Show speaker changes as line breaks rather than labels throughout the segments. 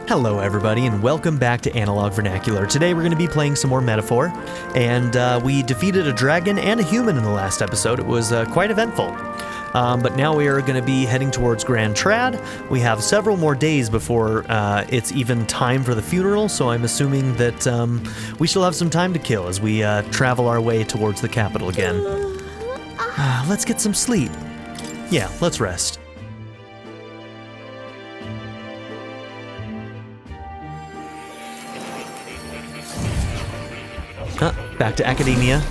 Hello everybody and welcome back to Analog Vernacular. Today we're going to be playing some more Metaphor, and we defeated a dragon and a human in the last episode. It was quite eventful. But now we are going to be heading towards Grand Trad. We have several more days before it's even time for the funeral, so I'm assuming that we shall have some time to kill as we travel our way towards the capital again. Let's get some sleep. Yeah, let's rest. Back to academia.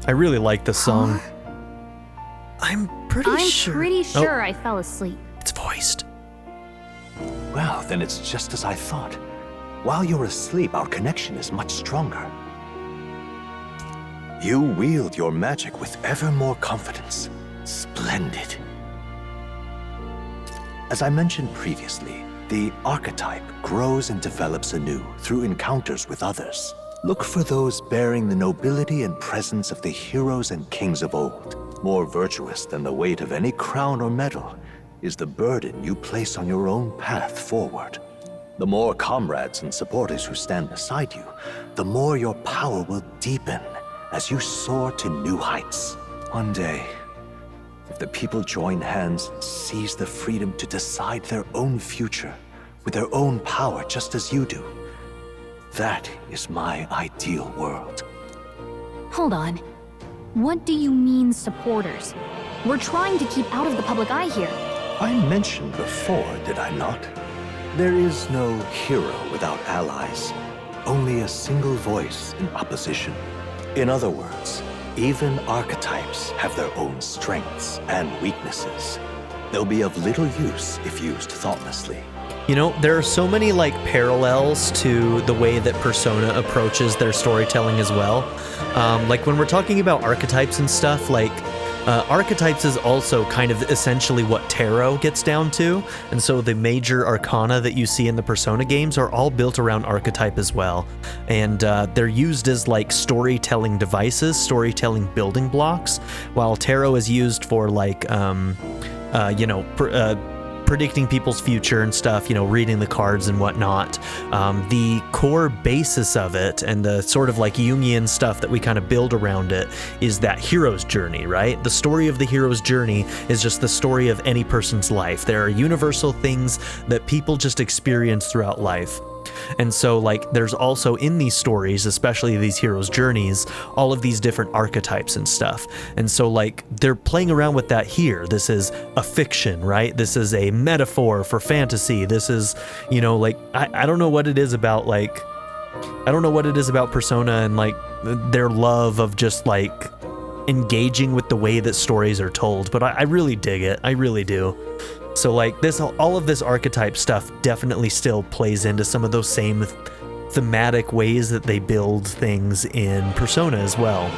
I really like this song. I'm pretty sure
I fell asleep.
It's voiced.
Well, then it's just as I thought. While you're asleep, our connection is much stronger. You wield your magic with ever more confidence. Splendid. As I mentioned previously, the archetype grows and develops anew through encounters with others. Look for those bearing the nobility and presence of the heroes and kings of old. More virtuous than the weight of any crown or medal is the burden you place on your own path forward. The more comrades and supporters who stand beside you, the more your power will deepen as you soar to new heights. One day, if the people join hands and seize the freedom to decide their own future with their own power just as you do, that is my ideal world.
Hold on. What do you mean, supporters? We're trying to keep out of the public eye here.
I mentioned before, did I not? There is no hero without allies, only a single voice in opposition. In other words, even archetypes have their own strengths and weaknesses. They'll be of little use if used thoughtlessly.
You know, there are so many parallels to the way that Persona approaches their storytelling as well. Like when we're talking about archetypes and stuff, archetypes is also kind of essentially what tarot gets down to, and so the major arcana that you see in the Persona games are all built around archetype as well, and they're used as storytelling devices, storytelling building blocks, while tarot is used for predicting people's future and stuff, reading the cards and whatnot. The core basis of it and the sort of Jungian stuff that we kind of build around it is that hero's journey, right? The story of the hero's journey is just the story of any person's life. There are universal things that people just experience throughout life. And so there's also in these stories, especially these heroes' journeys, all of these different archetypes and stuff. And so they're playing around with that here. This is a fiction, right? This is a metaphor for fantasy. This is, I don't know what it is about I don't know what it is about Persona and their love of just engaging with the way that stories are told, but I really dig it. I really do. So all of this archetype stuff definitely still plays into some of those same thematic ways that they build things in Persona as well.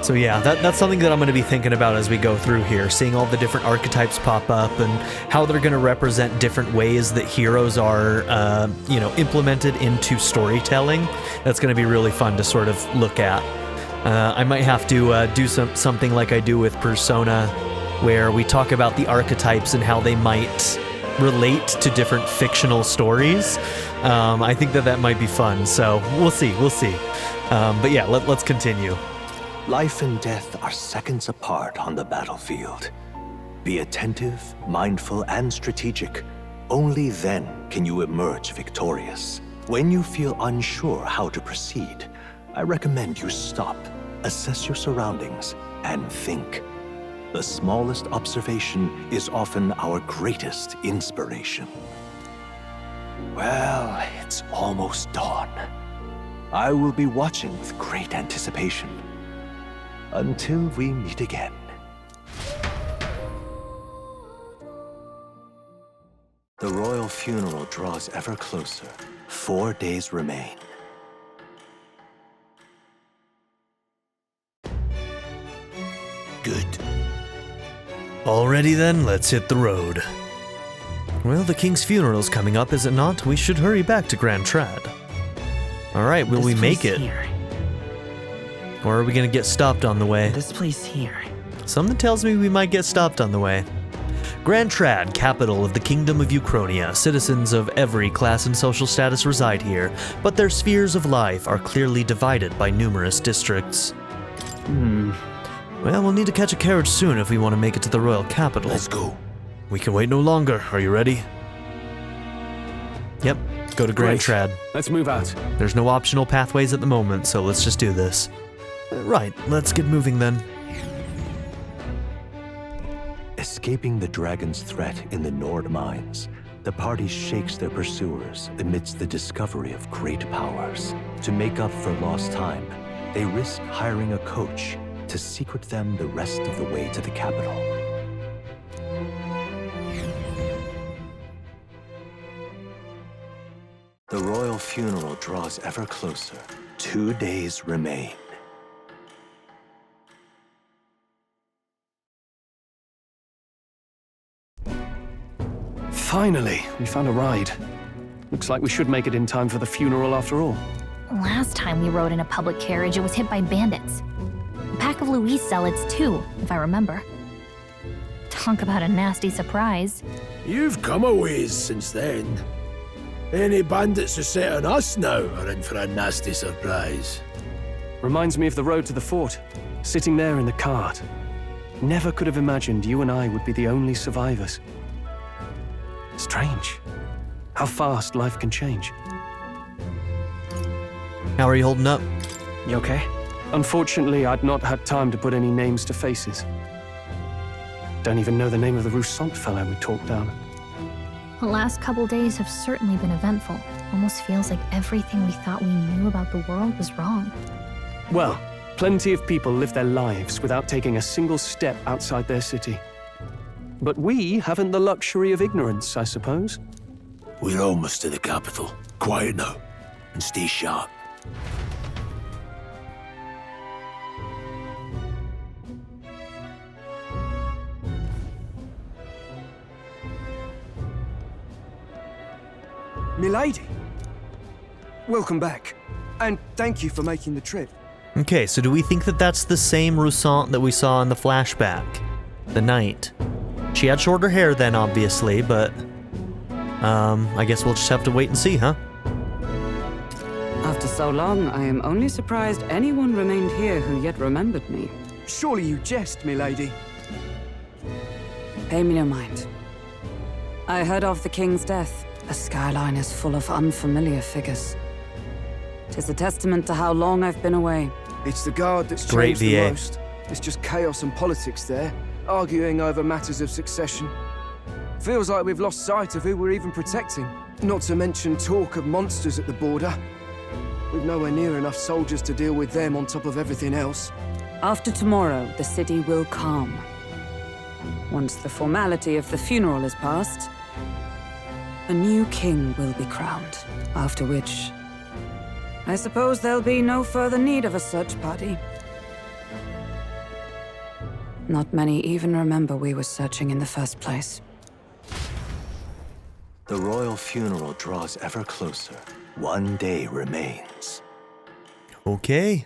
So yeah, that's something that I'm going to be thinking about as we go through here, seeing all the different archetypes pop up and how they're going to represent different ways that heroes are, implemented into storytelling. That's going to be really fun to sort of look at. I might have to do something like I do with Persona, where we talk about the archetypes and how they might relate to different fictional stories. I think that might be fun, so we'll see. But yeah, let's continue.
Life and death are seconds apart on the battlefield. Be attentive, mindful, and strategic. Only then can you emerge victorious. When you feel unsure how to proceed, I recommend you stop, assess your surroundings, and think. The smallest observation is often our greatest inspiration. Well, it's almost dawn. I will be watching with great anticipation. Until we meet again. The royal funeral draws ever closer. 4 days remain. Good.
Alrighty then, let's hit the road. Well, the king's funeral's coming up, is it not? We should hurry back to Grand Trad. Alright, will we make it?
Here.
Or are we gonna get stopped on the way?
This place here.
Something tells me we might get stopped on the way. Grand Trad, capital of the Kingdom of Euchronia. Citizens of every class and social status reside here, but their spheres of life are clearly divided by numerous districts. Well, we'll need to catch a carriage soon if we want to make it to the royal capital.
Let's go.
We can wait no longer. Are you ready? Yep, go to Grand Trad.
Let's move out.
There's no optional pathways at the moment, so let's just do this. Right, let's get moving then.
Escaping the dragon's threat in the Nord mines, the party shakes their pursuers amidst the discovery of great powers. To make up for lost time, they risk hiring a coach to secret them the rest of the way to the capital. The royal funeral draws ever closer. 2 days remain.
Finally, we found a ride. Looks like we should make it in time for the funeral after all.
Last time we rode in a public carriage, it was hit by bandits. A pack of Louis zealots, too, if I remember. Talk about a nasty surprise.
You've come a ways since then. Any bandits who set on us now are in for a nasty surprise.
Reminds me of the road to the fort, sitting there in the cart. Never could have imagined you and I would be the only survivors. Strange. How fast life can change.
How are you holding up?
You okay? Unfortunately, I'd not had time to put any names to faces. Don't even know the name of the Roussant fellow we talked down.
The last couple days have certainly been eventful. Almost feels like everything we thought we knew about the world was wrong.
Well, plenty of people live their lives without taking a single step outside their city. But we haven't the luxury of ignorance, I suppose.
We're almost to the capital. Quiet now, and stay sharp.
Milady, welcome back, and thank you for making the trip.
Okay, so do we think that that's the same Roussant that we saw in the flashback? The knight. She had shorter hair then, obviously, but... I guess we'll just have to wait and see, huh?
After so long, I am only surprised anyone remained here who yet remembered me.
Surely you jest, milady.
Pay me no mind. I heard of the king's death. The skyline is full of unfamiliar figures. 'Tis a testament to how long I've been away.
It's the guard that's
Great
changed the
VA.
most. It's just chaos and politics there, arguing over matters of succession. Feels like we've lost sight of who we're even protecting. Not to mention talk of monsters at the border. We've nowhere near enough soldiers to deal with them on top of everything else.
After tomorrow, the city will calm. Once the formality of the funeral is past, a new king will be crowned. After which, I suppose there'll be no further need of a search party. Not many even remember we were searching in the first place.
The royal funeral draws ever closer. 1 day remains.
Okay.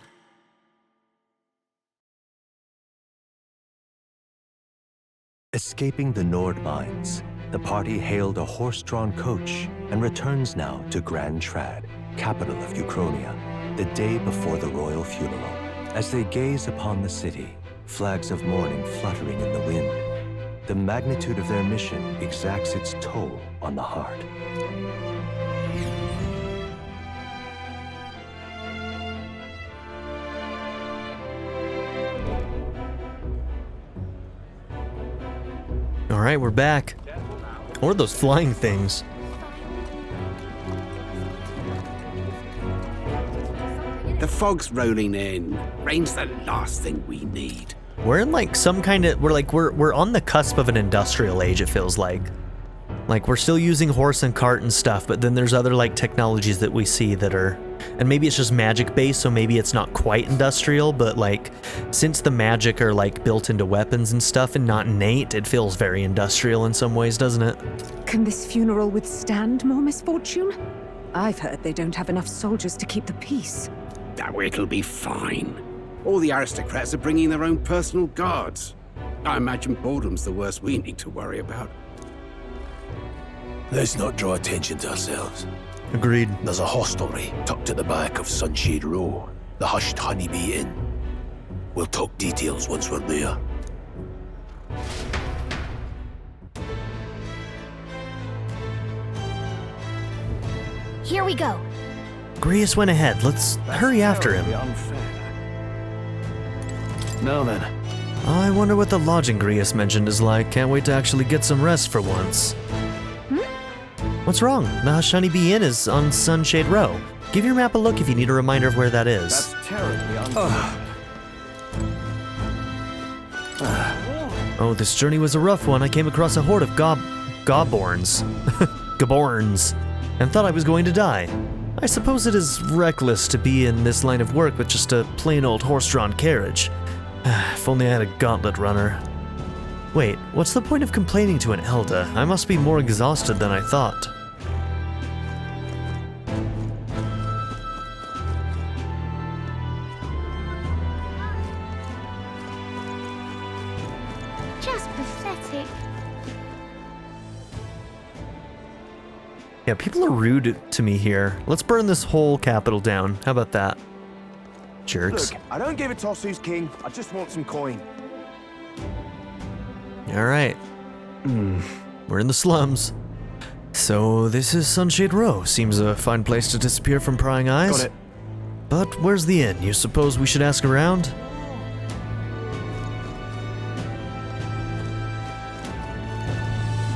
Escaping the Nord mines, the party hailed a horse-drawn coach and returns now to Grand Trad, capital of Euchronia, the day before the royal funeral. As they gaze upon the city, flags of mourning fluttering in the wind, the magnitude of their mission exacts its toll on the heart.
All right, we're back. Or those flying things.
The fog's rolling in. Rain's the last thing we need.
We're in like some kind of, we're on the cusp of an industrial age, it feels like. Like we're still using horse and cart and stuff, but then there's other like technologies that we see that are, and maybe it's just magic based, so maybe it's not quite industrial, but like since the magic are like built into weapons and stuff and not innate, it feels very industrial in some ways, doesn't it?
Can this funeral withstand more misfortune? I've heard they don't have enough soldiers to keep the peace.
Oh, it'll be fine. All the aristocrats are bringing their own personal guards. I imagine boredom's the worst we need to worry about.
Let's not draw attention to ourselves.
Agreed.
There's a hostelry tucked at the back of Sunshade Row, the hushed Honeybee Inn. We'll talk details once we're there.
Here we go.
Grius went ahead. Let's hurry after him.
Now then.
I wonder what the lodging Grius mentioned is like. Can't wait to actually get some rest for once. What's wrong? The Honeybee Inn is on Sunshade Row. Give your map a look if you need a reminder of where that is.
That's terribly unfair.
Oh, this journey was a rough one. I came across a horde of Gaborns. Gaborns. And thought I was going to die. I suppose it is reckless to be in this line of work with just a plain old horse-drawn carriage. If only I had a gauntlet runner. Wait, what's the point of complaining to an Elda? I must be more exhausted than I thought.
Just pathetic.
Yeah, people are rude to me here. Let's burn this whole capital down. How about that? Jerks.
Look, I don't give a toss who's king. I just want some coin.
Alright. We're in the slums. So this is Sunshade Row. Seems a fine place to disappear from prying eyes.
Got it.
But where's the inn? You suppose we should ask around?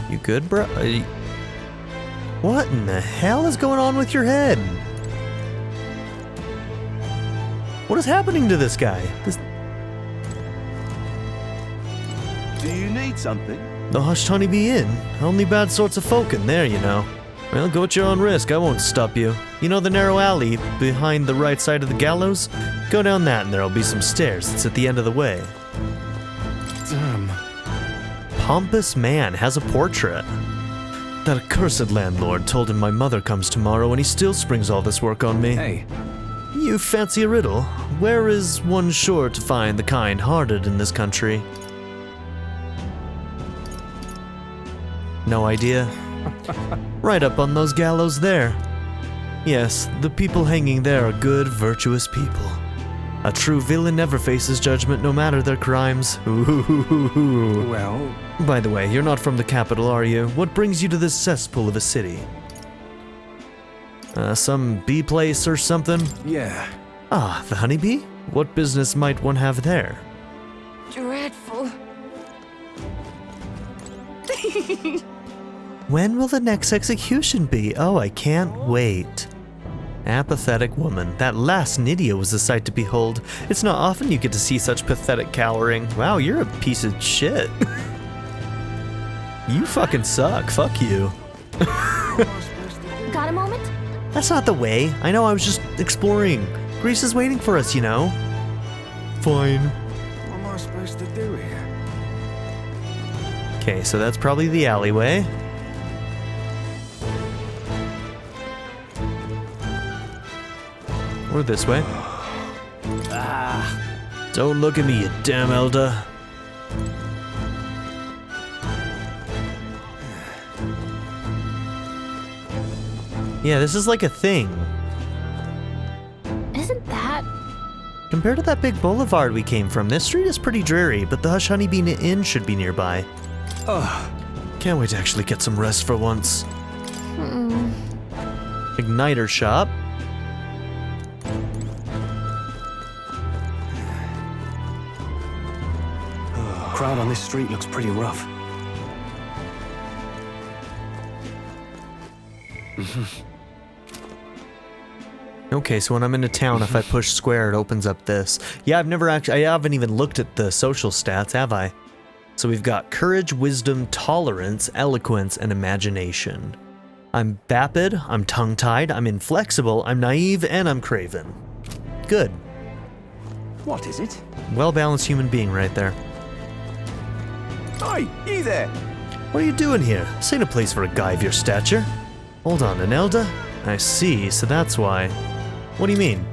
You good, bro? What in the hell is going on with your head? What is happening to this guy?
Do you need something?
The hushed Honeybee Inn. Only bad sorts of folk in there, you know. Well, go at your own risk. I won't stop you. You know the narrow alley behind the right side of the gallows? Go down that and there'll be some stairs. It's at the end of the way.
Damn.
Pompous man has a portrait. That accursed landlord told him my mother comes tomorrow and he still springs all this work on me.
Hey.
You fancy a riddle? Where is one sure to find the kind-hearted in this country? No idea. Right up on those gallows there. Yes, the people hanging there are good, virtuous people. A true villain never faces judgment, no matter their crimes. Ooh.
Well,
By the way, you're not from the capital, are you? What brings you to this cesspool of a city? Some bee place or something?
yeah.
Ah, the Honeybee? What business might one have there?
Dreadful.
When will the next execution be? Oh, I can't wait. Apathetic woman. That last Nydia was a sight to behold. It's not often you get to see such pathetic cowering. Wow, you're a piece of shit. You fucking suck. Fuck you.
Got a moment?
That's not the way. I know, I was just exploring. Greece is waiting for us, you know. Fine.
What am I supposed to do here?
Okay, so that's probably the alleyway. Or this way. Don't look at me, you damn Elda. Yeah, this is like a thing.
Isn't that?
Compared to that big boulevard we came from, this street is pretty dreary, but the Honeybee Inn should be nearby. Can't wait to actually get some rest for once. Igniter shop.
Crowd on this street looks pretty rough.
Okay, so when I'm in a town, if I push square, it opens up this. Yeah, I haven't even looked at the social stats, have I? So we've got courage, wisdom, tolerance, eloquence, and imagination. I'm vapid, I'm tongue-tied, I'm inflexible, I'm naive, and I'm craven. Good.
What is it?
Well-balanced human being right there.
Hey, you there!
What are you doing here? This ain't a place for a guy of your stature. Hold on, an Elda? I see, so that's why. What do you mean?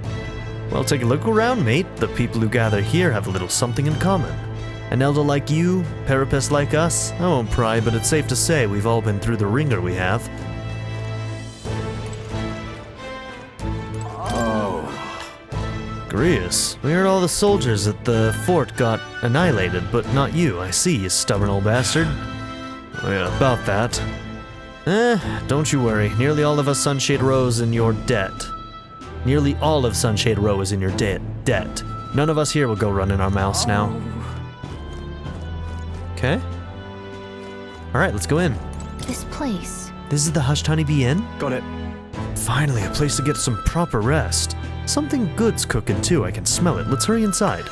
Well, take a look around, mate. The people who gather here have a little something in common. An elder like you, Parapest like us, I won't pry, but it's safe to say we've all been through the ringer, we have. Grius, we heard all the soldiers at the fort got annihilated, but not you. I see, you stubborn old bastard. Oh yeah, about that. Don't you worry. Nearly all of us Sunshade Row is in your debt. Nearly all of Sunshade Row is in your debt. None of us here will go running our mouths now. Okay. Alright, let's go in.
This place.
This is the Honeybee Inn?
Got it.
Finally, a place to get some proper rest. Something good's cooking too, I can smell it. Let's hurry inside.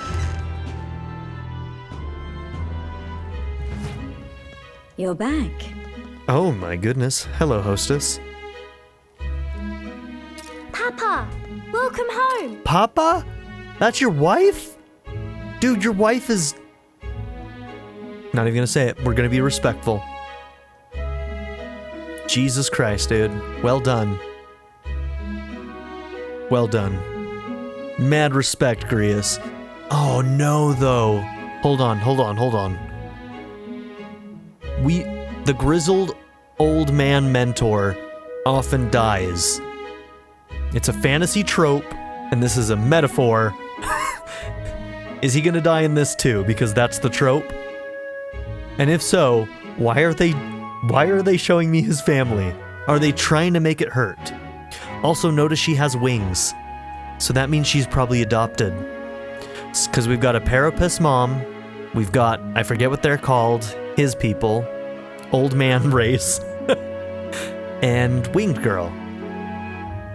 You're back.
Oh my goodness. Hello, hostess.
Papa! Welcome home!
Papa? That's your wife? Dude, your wife is... Not even gonna say it. We're gonna be respectful. Jesus Christ, dude. Well done. Well done. Mad respect, Grius. Oh no, though. Hold on. The grizzled old man mentor often dies. It's a fantasy trope, and this is a metaphor. Is he gonna die in this too? Because that's the trope? And if so, why are they showing me his family? Are they trying to make it hurt? Also, notice she has wings. So that means she's probably adopted. Because we've got a Parapest mom. We've got, I forget what they're called, his people. Old man race. And winged girl.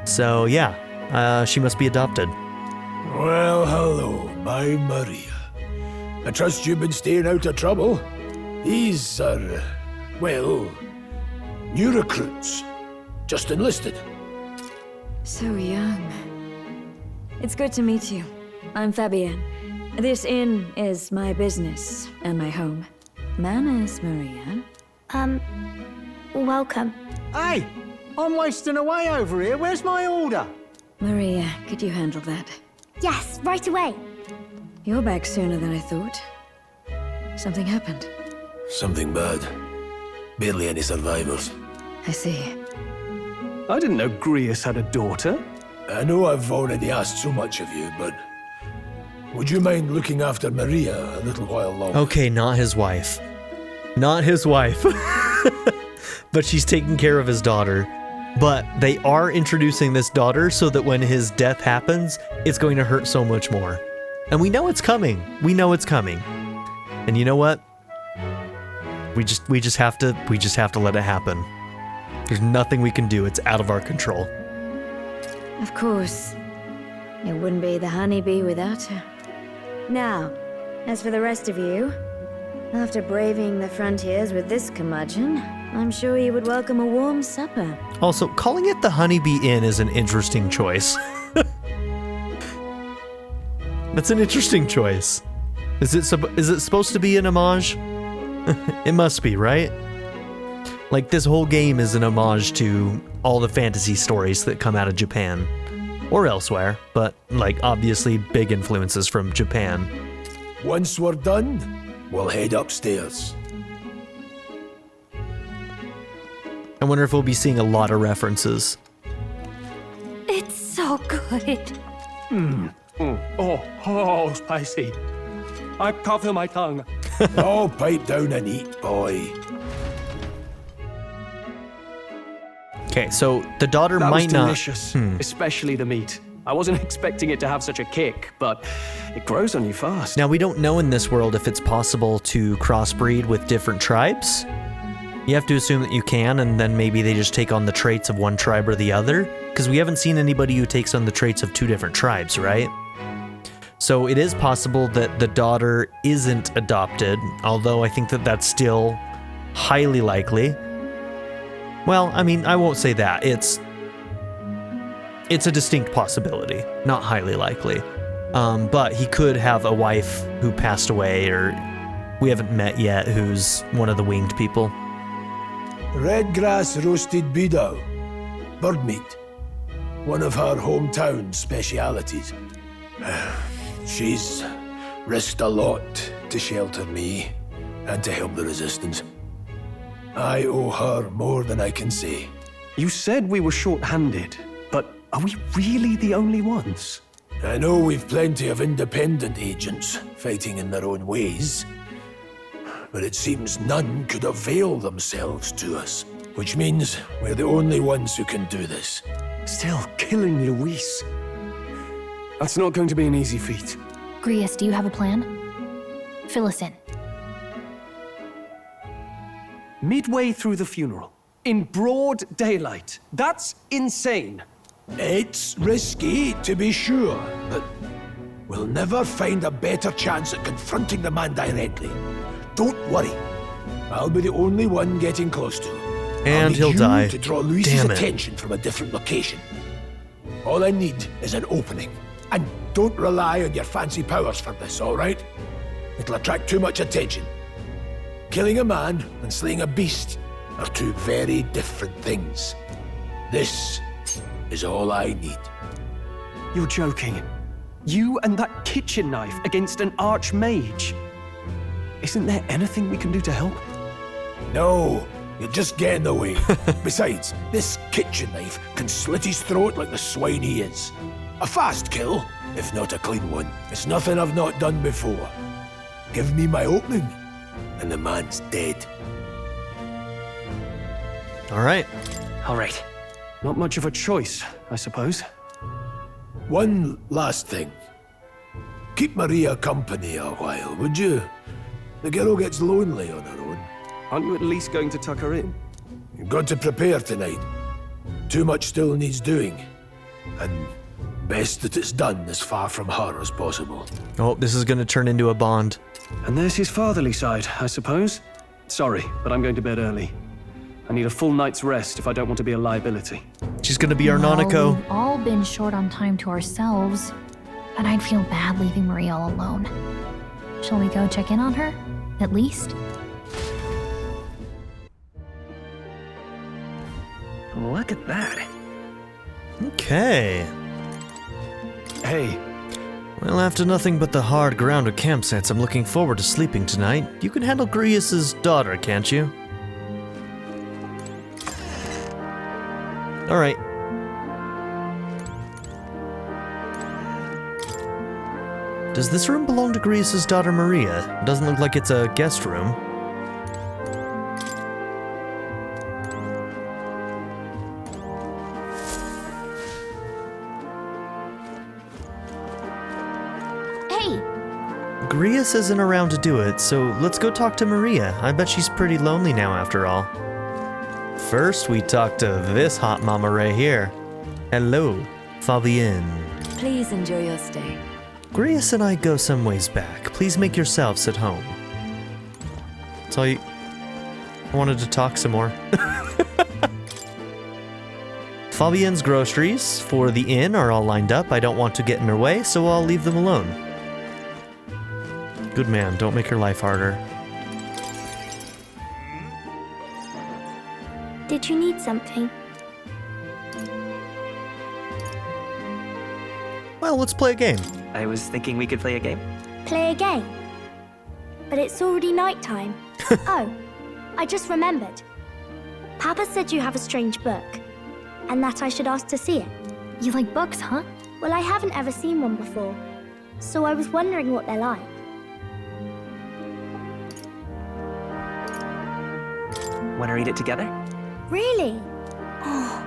So yeah, she must be adopted.
Well, hello, my Maria. I trust you've been staying out of trouble. These are, well, new recruits. Just enlisted.
So young. It's good to meet you. I'm Fabienne. This inn is my business and my home. Manners, Maria.
Welcome.
Hey, I'm wasting away over here. Where's my order?
Maria, could you handle that?
Yes, right away.
You're back sooner than I thought. Something happened.
Something bad. Barely any survivors.
I see.
I didn't know Grius had a daughter.
I know I've already asked so much of you, but would you mind looking after Maria a little while longer?
Okay, not his wife. Not his wife. But she's taking care of his daughter. But they are introducing this daughter so that when his death happens, it's going to hurt so much more. And we know it's coming. We know it's coming. And you know what? We just have to let it happen. There's nothing we can do. It's out of our control.
Of course. It wouldn't be the Honeybee without her. Now, as for the rest of you, after braving the frontiers with this curmudgeon, I'm sure you would welcome a warm supper.
Also, calling it the Honeybee Inn is an interesting choice. That's an interesting choice. Is it supposed to be an homage? It must be, right? Like, this whole game is an homage to all the fantasy stories that come out of Japan. Or elsewhere, but, like, obviously big influences from Japan.
Once we're done, we'll head upstairs.
I wonder if we'll be seeing a lot of references.
It's so good.
Oh, spicy. I cover my tongue.
Oh, pipe down and eat, boy.
Okay, so the daughter
That
might
was
not...
delicious, especially the meat. I wasn't expecting it to have such a kick, but it grows on you fast.
Now, we don't know in this world if it's possible to crossbreed with different tribes. You have to assume that you can, and then maybe they just take on the traits of one tribe or the other, because we haven't seen anybody who takes on the traits of two different tribes, right? So it is possible that the daughter isn't adopted, although I think that that's still highly likely. Well, I mean, I won't say that. It's a distinct possibility, not highly likely. But he could have a wife who passed away, or we haven't met yet, who's one of the winged people.
Red grass roasted bidao. Bird meat. One of her hometown specialities. She's risked a lot to shelter me and to help the resistance. I owe her more than I can say.
You said we were short-handed, but are we really the only ones?
I know we've plenty of independent agents fighting in their own ways, but it seems none could avail themselves to us, which means we're the only ones who can do this.
Still, killing Luis. That's not going to be an easy feat.
Grius, do you have a plan? Fill us in.
Midway through the funeral, in broad daylight. That's insane.
It's risky, to be sure, but we'll never find a better chance at confronting the man directly. Don't worry. I'll be the only one getting close to him.
And he'll die.
To draw Luis's attention from a different location. All I need is an opening. And don't rely on your fancy powers for this, all right? It'll attract too much attention. Killing a man and slaying a beast are two very different things. This is all I need.
You're joking. You and that kitchen knife against an archmage. Isn't there anything we can do to help?
No, you'll just get in the way. Besides, this kitchen knife can slit his throat like the swine he is. A fast kill, if not a clean one. It's nothing I've not done before. Give me my opening, and the man's dead.
All right.
Not much of a choice, I suppose.
One last thing. Keep Maria company a while, would you? The girl gets lonely on her own.
Aren't you at least going to tuck her in?
You've got to prepare tonight. Too much still needs doing. And best that it's done as far from her as possible.
Oh, this is going to turn into a bond.
And there's his fatherly side, I suppose. Sorry, but I'm going to bed early. I need a full night's rest if I don't want to be a liability.
She's going to be our Nanako.
We've all been short on time to ourselves, but I'd feel bad leaving Maria all alone. Shall we go check in on her, at least?
Look at that.
Okay.
Hey.
Well, after nothing but the hard ground of campsites, I'm looking forward to sleeping tonight. You can handle Grius's daughter, can't you? All right. Does this room belong to Grius's daughter Maria? It doesn't look like it's a guest room. Grius isn't around to do it, so let's go talk to Maria. I bet she's pretty lonely now after all. First, we talk to this hot mama right here. Hello, Fabienne.
Please enjoy your stay.
Grius and I go some ways back. Please make yourselves at home. That's all you... I wanted to talk some more. Fabienne's groceries for the inn are all lined up. I don't want to get in her way, so I'll leave them alone. Good man, don't make her life harder.
Did you need something?
Well, let's play a game.
I was thinking we could play a game.
Play a game? But it's already nighttime. Oh, I just remembered. Papa said you have a strange book, and that I should ask to see it.
You like books, huh?
Well, I haven't ever seen one before, so I was wondering what they're like.
Want to read it together?
Really? Oh,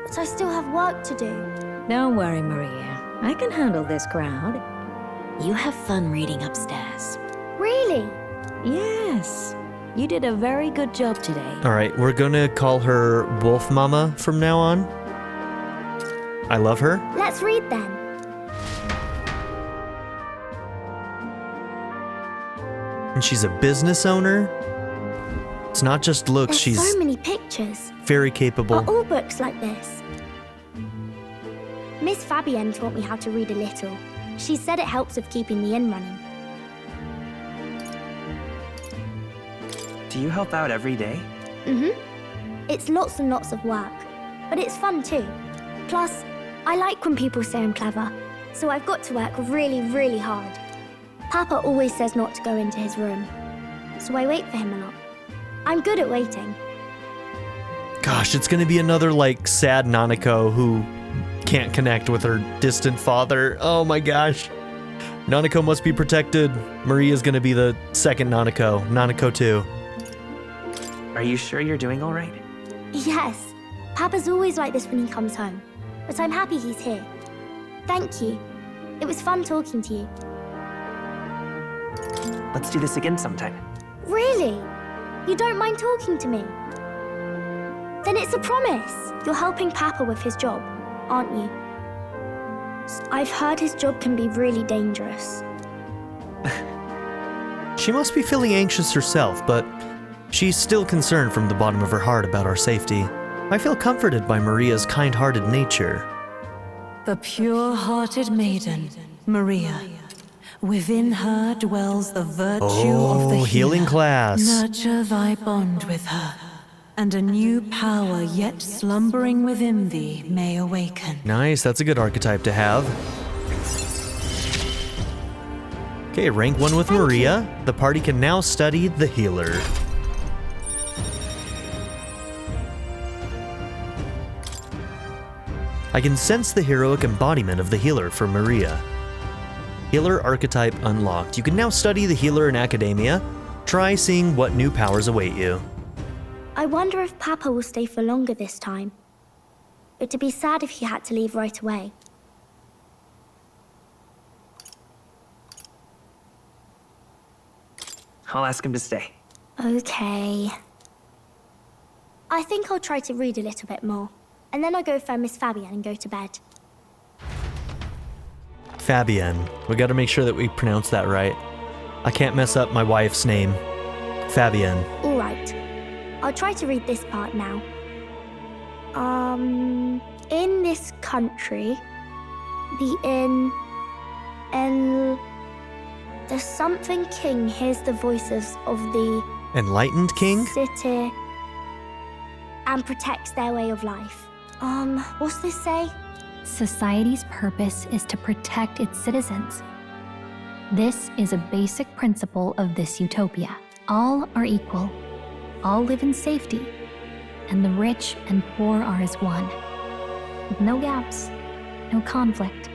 but I still have work to do.
Don't worry, Maria. I can handle this crowd. You have fun reading upstairs.
Really?
Yes. You did a very good job today.
All right, we're gonna call her Wolf Mama from now on. I love her.
Let's read then.
And she's a business owner. It's not just looks,
There's
she's
so many pictures.
very capable.
Are all books like this? Miss Fabienne taught me how to read a little. She said it helps with keeping the inn running.
Do you help out every day?
It's lots and lots of work, but it's fun too. Plus, I like when people say I'm clever, so I've got to work really, really hard. Papa always says not to go into his room, so I wait for him a lot. I'm good at waiting.
Gosh, it's gonna be another, like, sad Nanako who can't connect with her distant father. Oh my gosh. Nanako must be protected. Maria's gonna be the second Nanako. Nanako 2.
Are you sure you're doing all right?
Yes, Papa's always like this when he comes home, but I'm happy he's here. Thank you. It was fun talking to you.
Let's do this again sometime.
Really? You don't mind talking to me? Then it's a promise. You're helping Papa with his job, aren't you? I've heard his job can be really dangerous.
She must be feeling anxious herself, but she's still concerned from the bottom of her heart about our safety. I feel comforted by Maria's kind-hearted nature.
The pure-hearted maiden, Maria. Within her dwells the virtue of the
healing
healer.
class.
Nurture thy bond with her, and a new power yet slumbering within thee may awaken.
Nice, that's a good archetype to have. Okay, rank 1 with Maria. The party can now study the healer. I can sense the heroic embodiment of the healer for Maria. Healer archetype unlocked. You can now study the healer in academia. Try seeing what new powers await you.
I wonder if Papa will stay for longer this time. It'd be sad if he had to leave right away.
I'll ask him to stay.
Okay. I think I'll try to read a little bit more, and then I'll go find Miss Fabienne and go to bed.
Fabienne. We gotta make sure that we pronounce that right. I can't mess up my wife's name. Fabienne.
All right. I'll try to read this part now. In this country, the something king hears the voices of the
Enlightened king?
city and protects their way of life. What's this say?
Society's purpose is to protect its citizens. This is a basic principle of this utopia. All are equal. All live in safety. And the rich and poor are as one. With no gaps, no conflict.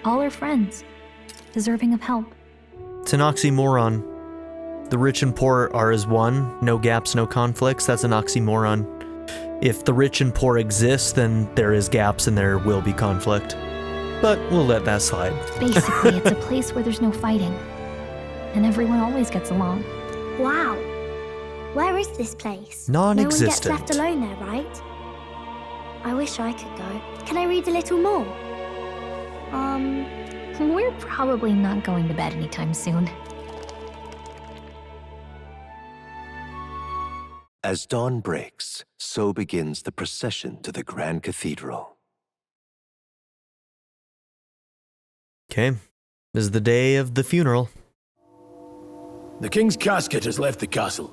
All are friends, deserving of help.
It's an oxymoron. The rich and poor are as one, no gaps, no conflicts. That's an oxymoron. If the rich and poor exist, then there is gaps and there will be conflict. But we'll let that slide.
Basically, it's a place where there's no fighting. And everyone always gets along.
Wow. Where is this place?
Non-existent.
No one gets left alone there, right? I wish I could go. Can I read a little more?
We're probably not going to bed anytime soon.
As dawn breaks, so begins the procession to the Grand Cathedral.
Okay. This is the day of the funeral.
The king's casket has left the castle.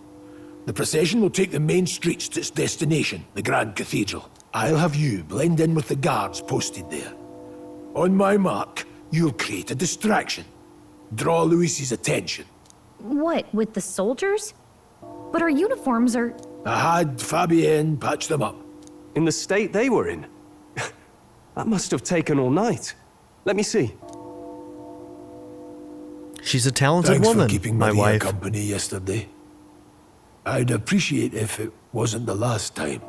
The procession will take the main streets to its destination, the Grand Cathedral. I'll have you blend in with the guards posted there. On my mark, you'll create a distraction. Draw Luis's attention.
What, with the soldiers? But our uniforms are...
I had Fabienne patch them up.
In the state they were in? That must have taken all night. Let me see.
She's a talented
Thanks
woman,
for keeping
my
Maria
wife.
company yesterday. I'd appreciate if it wasn't the last time.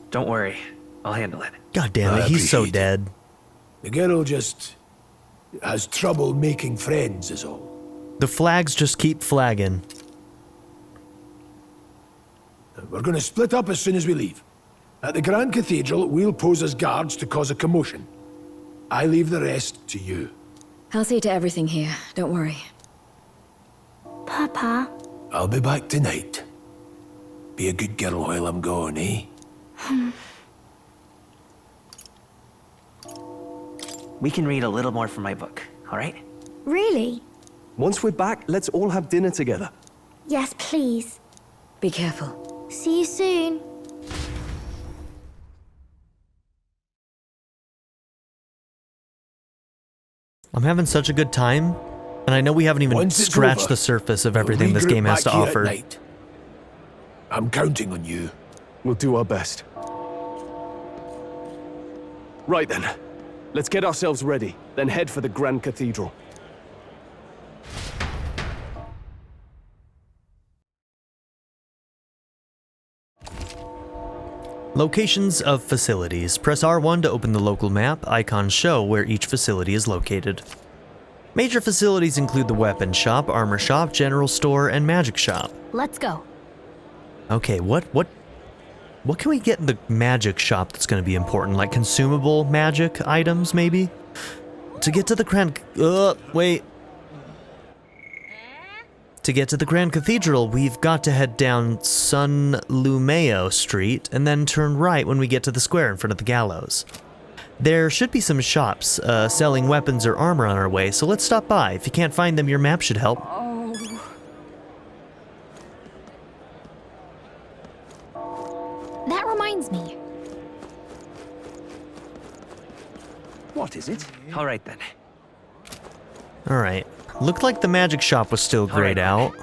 Don't worry. I'll handle it.
God damn it, he's so dead.
The girl just has trouble making friends is all.
The flags just keep flagging.
We're going to split up as soon as we leave. At the Grand Cathedral, we'll pose as guards to cause a commotion. I leave the rest to you.
I'll see to everything here, don't worry.
Papa?
I'll be back tonight. Be a good girl while I'm gone, eh?
We can read a little more from my book, all right?
Really?
Once we're back, let's all have dinner together.
Yes, please.
Be careful.
See you soon.
I'm having such a good time, and I know we haven't even
Once it's
scratched
over,
the surface of everything
we'll
this game
regroup
has to
back here at
offer.
night. I'm counting on you.
We'll do our best. Right then. Let's get ourselves ready, then head for the Grand Cathedral.
Locations of facilities. Press R1 to open the local map. Icons show where each facility is located. Major facilities include the weapon shop, armor shop, general store, and magic shop.
Let's go.
Okay, what can we get in the magic shop that's going to be important? Like consumable magic items, maybe? To get to the To get to the Grand Cathedral, we've got to head down San Lumeo Street and then turn right when we get to the square in front of the gallows. There should be some shops selling weapons or armor on our way, so let's stop by. If you can't find them, your map should help.
Oh.
That reminds me.
What is it? All right then.
Alright. Looked like the magic shop was still grayed out.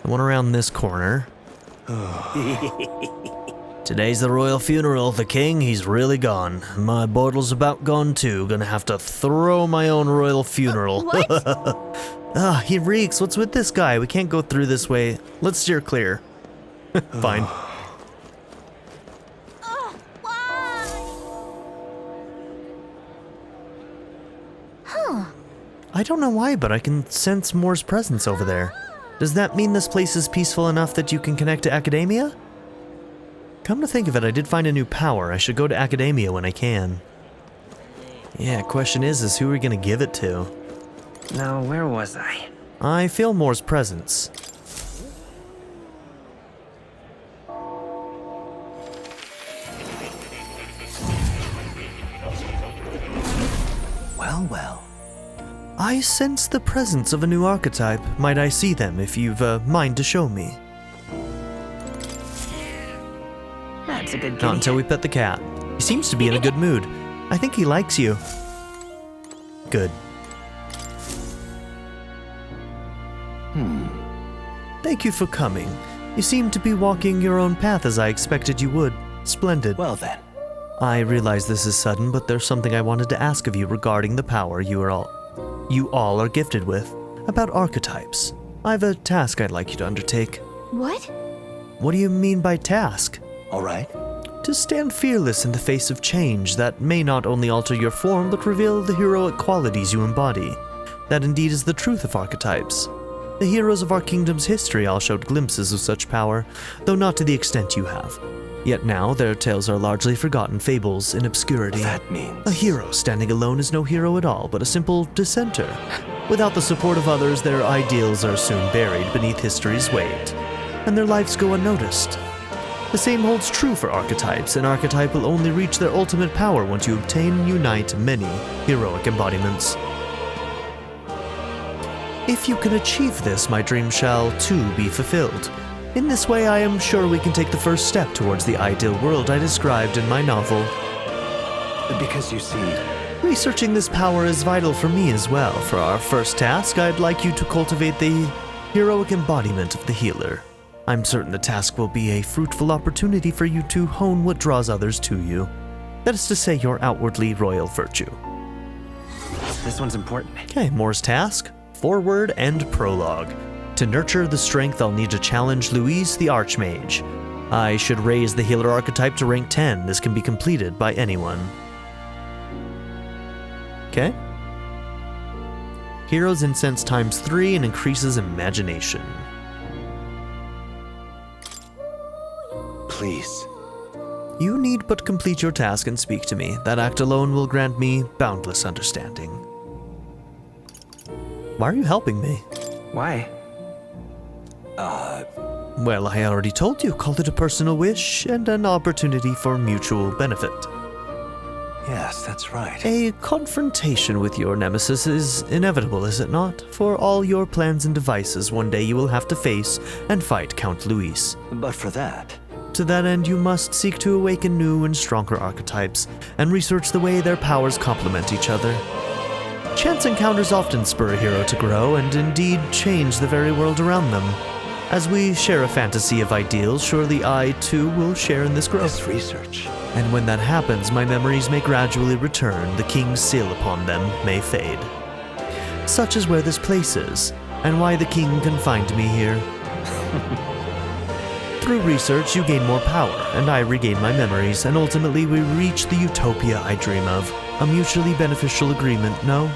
The one around this corner. Today's the royal funeral. The king, he's really gone. My bottle's about gone too. Gonna have to throw my own royal funeral.
What?
He reeks. What's with this guy? We can't go through this way. Let's steer clear. Fine. I don't know why, but I can sense Moore's presence over there. Does that mean this place is peaceful enough that you can connect to Academia? Come to think of it, I did find a new power. I should go to Academia when I can. Yeah, question is who are we gonna give it to?
Now, where was I?
I feel Moore's presence.
Well, well.
I sense the presence of a new archetype. Might I see them if you've mind to show me?
That's a good
Not
kitty.
until we pet the cat. He seems to be in a good mood. I think he likes you. Good. Thank you for coming. You seem to be walking your own path as I expected you would. Splendid.
Well then.
I realize this is sudden, but there's something I wanted to ask of you regarding the power you all are gifted with, about archetypes. I have a task I'd like you to undertake.
What?
What do you mean by task?
All right.
To stand fearless in the face of change that may not only alter your form, but reveal the heroic qualities you embody. That indeed is the truth of archetypes. The heroes of our kingdom's history all showed glimpses of such power, though not to the extent you have. Yet now their tales are largely forgotten fables in obscurity.
That means...
A hero standing alone is no hero at all, but a simple dissenter. Without the support of others, their ideals are soon buried beneath history's weight, and their lives go unnoticed. The same holds true for archetypes. An archetype will only reach their ultimate power once you obtain and unite many heroic embodiments. If you can achieve this, my dream shall too be fulfilled. In this way, I am sure we can take the first step towards the ideal world I described in my novel.
Because you see...
Researching this power is vital for me as well. For our first task, I'd like you to cultivate the heroic embodiment of the healer. I'm certain the task will be a fruitful opportunity for you to hone what draws others to you. That is to say, your outwardly royal virtue.
This one's important.
Okay, Moore's task, foreword and prologue. To nurture the strength, I'll need to challenge Louise the Archmage. I should raise the healer archetype to rank 10. This can be completed by anyone. Okay. Heroes incense times 3 and increases imagination.
Please.
You need but complete your task and speak to me. That act alone will grant me boundless understanding. Why are you helping me?
Why?
Well, I already told you. Call it a personal wish and an opportunity for mutual benefit.
Yes, that's right.
A confrontation with your nemesis is inevitable, is it not? For all your plans and devices, one day you will have to face and fight Count Luis.
But for that...
To that end, you must seek to awaken new and stronger archetypes, and research the way their powers complement each other. Chance encounters often spur a hero to grow, and indeed change the very world around them. As we share a fantasy of ideals, surely I, too, will share in this growth.
This research.
And when that happens, my memories may gradually return, the king's seal upon them may fade. Such is where this place is, and why the king confined me here. Through research, you gain more power, and I regain my memories, and ultimately we reach the utopia I dream of. A mutually beneficial agreement, no?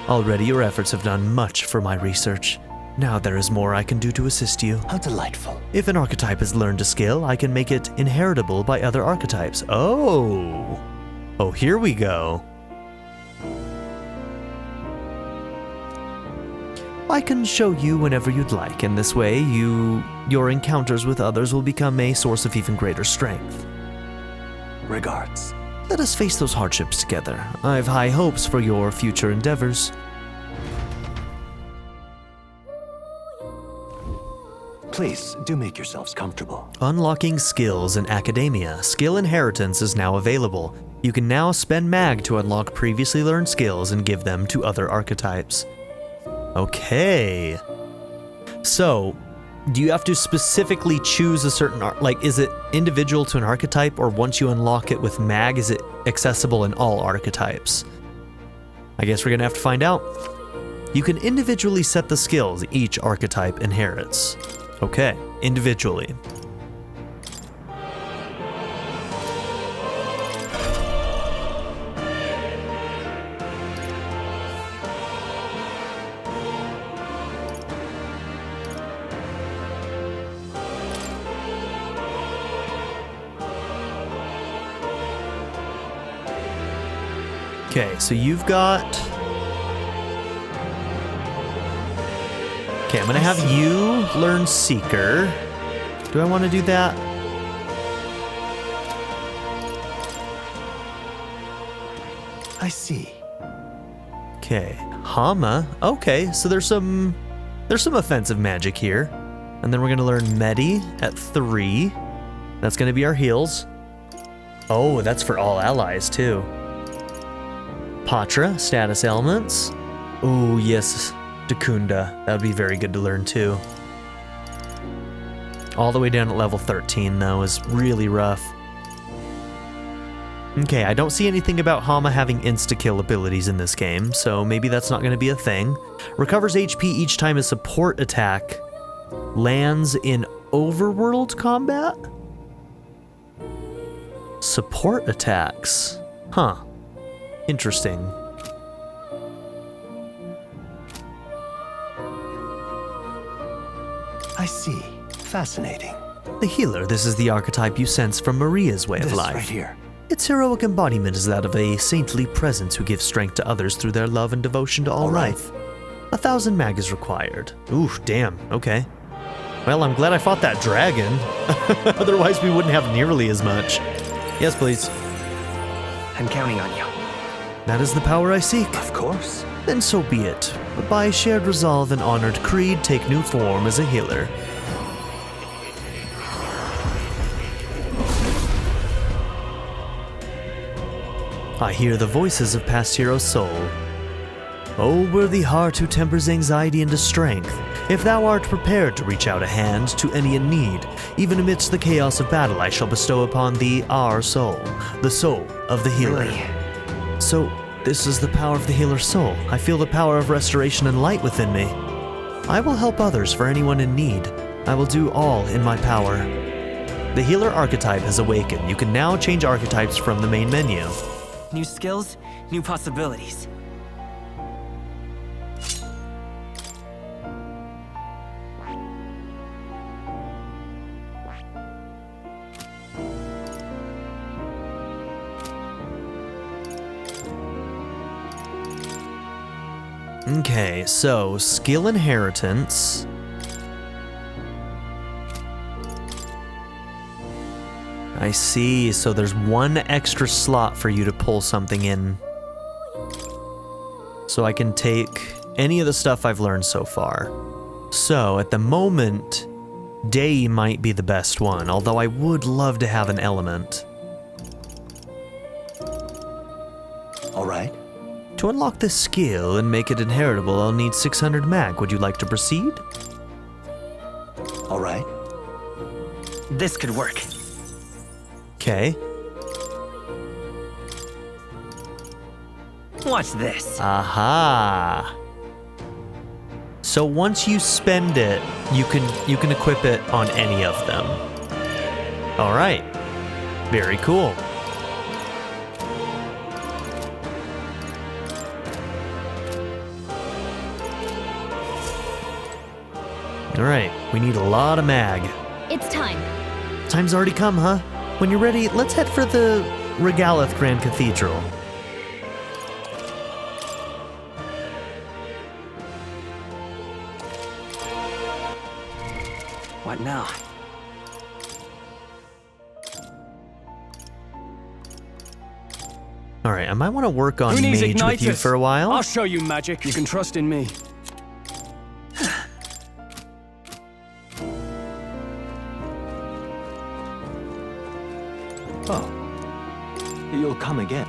Already your efforts have done much for my research. Now there is more I can do to assist you.
How delightful.
If an archetype has learned a skill, I can make it inheritable by other archetypes. Oh, here we go. I can show you whenever you'd like, and this way your encounters with others will become a source of even greater strength.
Regards.
Let us face those hardships together. I've high hopes for your future endeavors.
Please, do make yourselves comfortable.
Unlocking skills in academia. Skill inheritance is now available. You can now spend mag to unlock previously learned skills and give them to other archetypes. Okay. So, do you have to specifically choose a certain, is it individual to an archetype, or once you unlock it with mag, is it accessible in all archetypes? I guess we're gonna have to find out. You can individually set the skills each archetype inherits. Okay, individually. Okay, so you've got... Okay, I'm gonna have you learn Seeker. Do I want to do that?
I see.
Okay, Hama. Okay, so there's some offensive magic here. And then we're gonna learn Medi at 3. That's gonna be our heals. Oh, that's for all allies too. Patra, status elements. Oh, yes, Dakunda. That would be very good to learn too. All the way down at level 13 though is really rough. Okay, I don't see anything about Hama having insta-kill abilities in this game, so maybe that's not going to be a thing. Recovers HP each time a support attack lands in overworld combat? Support attacks. Huh. Interesting.
I see. Fascinating.
The healer, this is the archetype you sense from Maria's way of life.
Right here.
Its heroic embodiment is that of a saintly presence who gives strength to others through their love and devotion to all life. 1,000 mag is required. Ooh, damn, okay. Well, I'm glad I fought that dragon. Otherwise we wouldn't have nearly as much. Yes, please.
I'm counting on you.
That is the power I seek.
Of course.
Then so be it. But by shared resolve and honored creed, take new form as a healer. I hear the voices of past hero's soul. O worthy heart who tempers anxiety into strength, if thou art prepared to reach out a hand to any in need, even amidst the chaos of battle I shall bestow upon thee our soul, the soul of the healer.
Really?
So, this is the power of the healer's soul. I feel the power of restoration and light within me. I will help others for anyone in need. I will do all in my power. The healer archetype has awakened. You can now change archetypes from the main menu.
New skills, new possibilities.
Okay, so skill inheritance. I see, so there's one extra slot for you to pull something in. So I can take any of the stuff I've learned so far. So at the moment, Day might be the best one, although I would love to have an element.
All right.
To unlock this skill and make it inheritable, I'll need 600 mag. Would you like to proceed?
All right.
This could work.
Okay.
Watch this.
Aha. So once you spend it, you can equip it on any of them. All right. Very cool. All right, we need a lot of mag.
It's time.
Time's already come, huh? When you're ready, let's head for the Regalith Grand Cathedral.
What now?
All right, I might want to work on
Who needs
mage with you
igniters?
for a while.
I'll show you magic. You can trust in me.
Oh, you'll come again.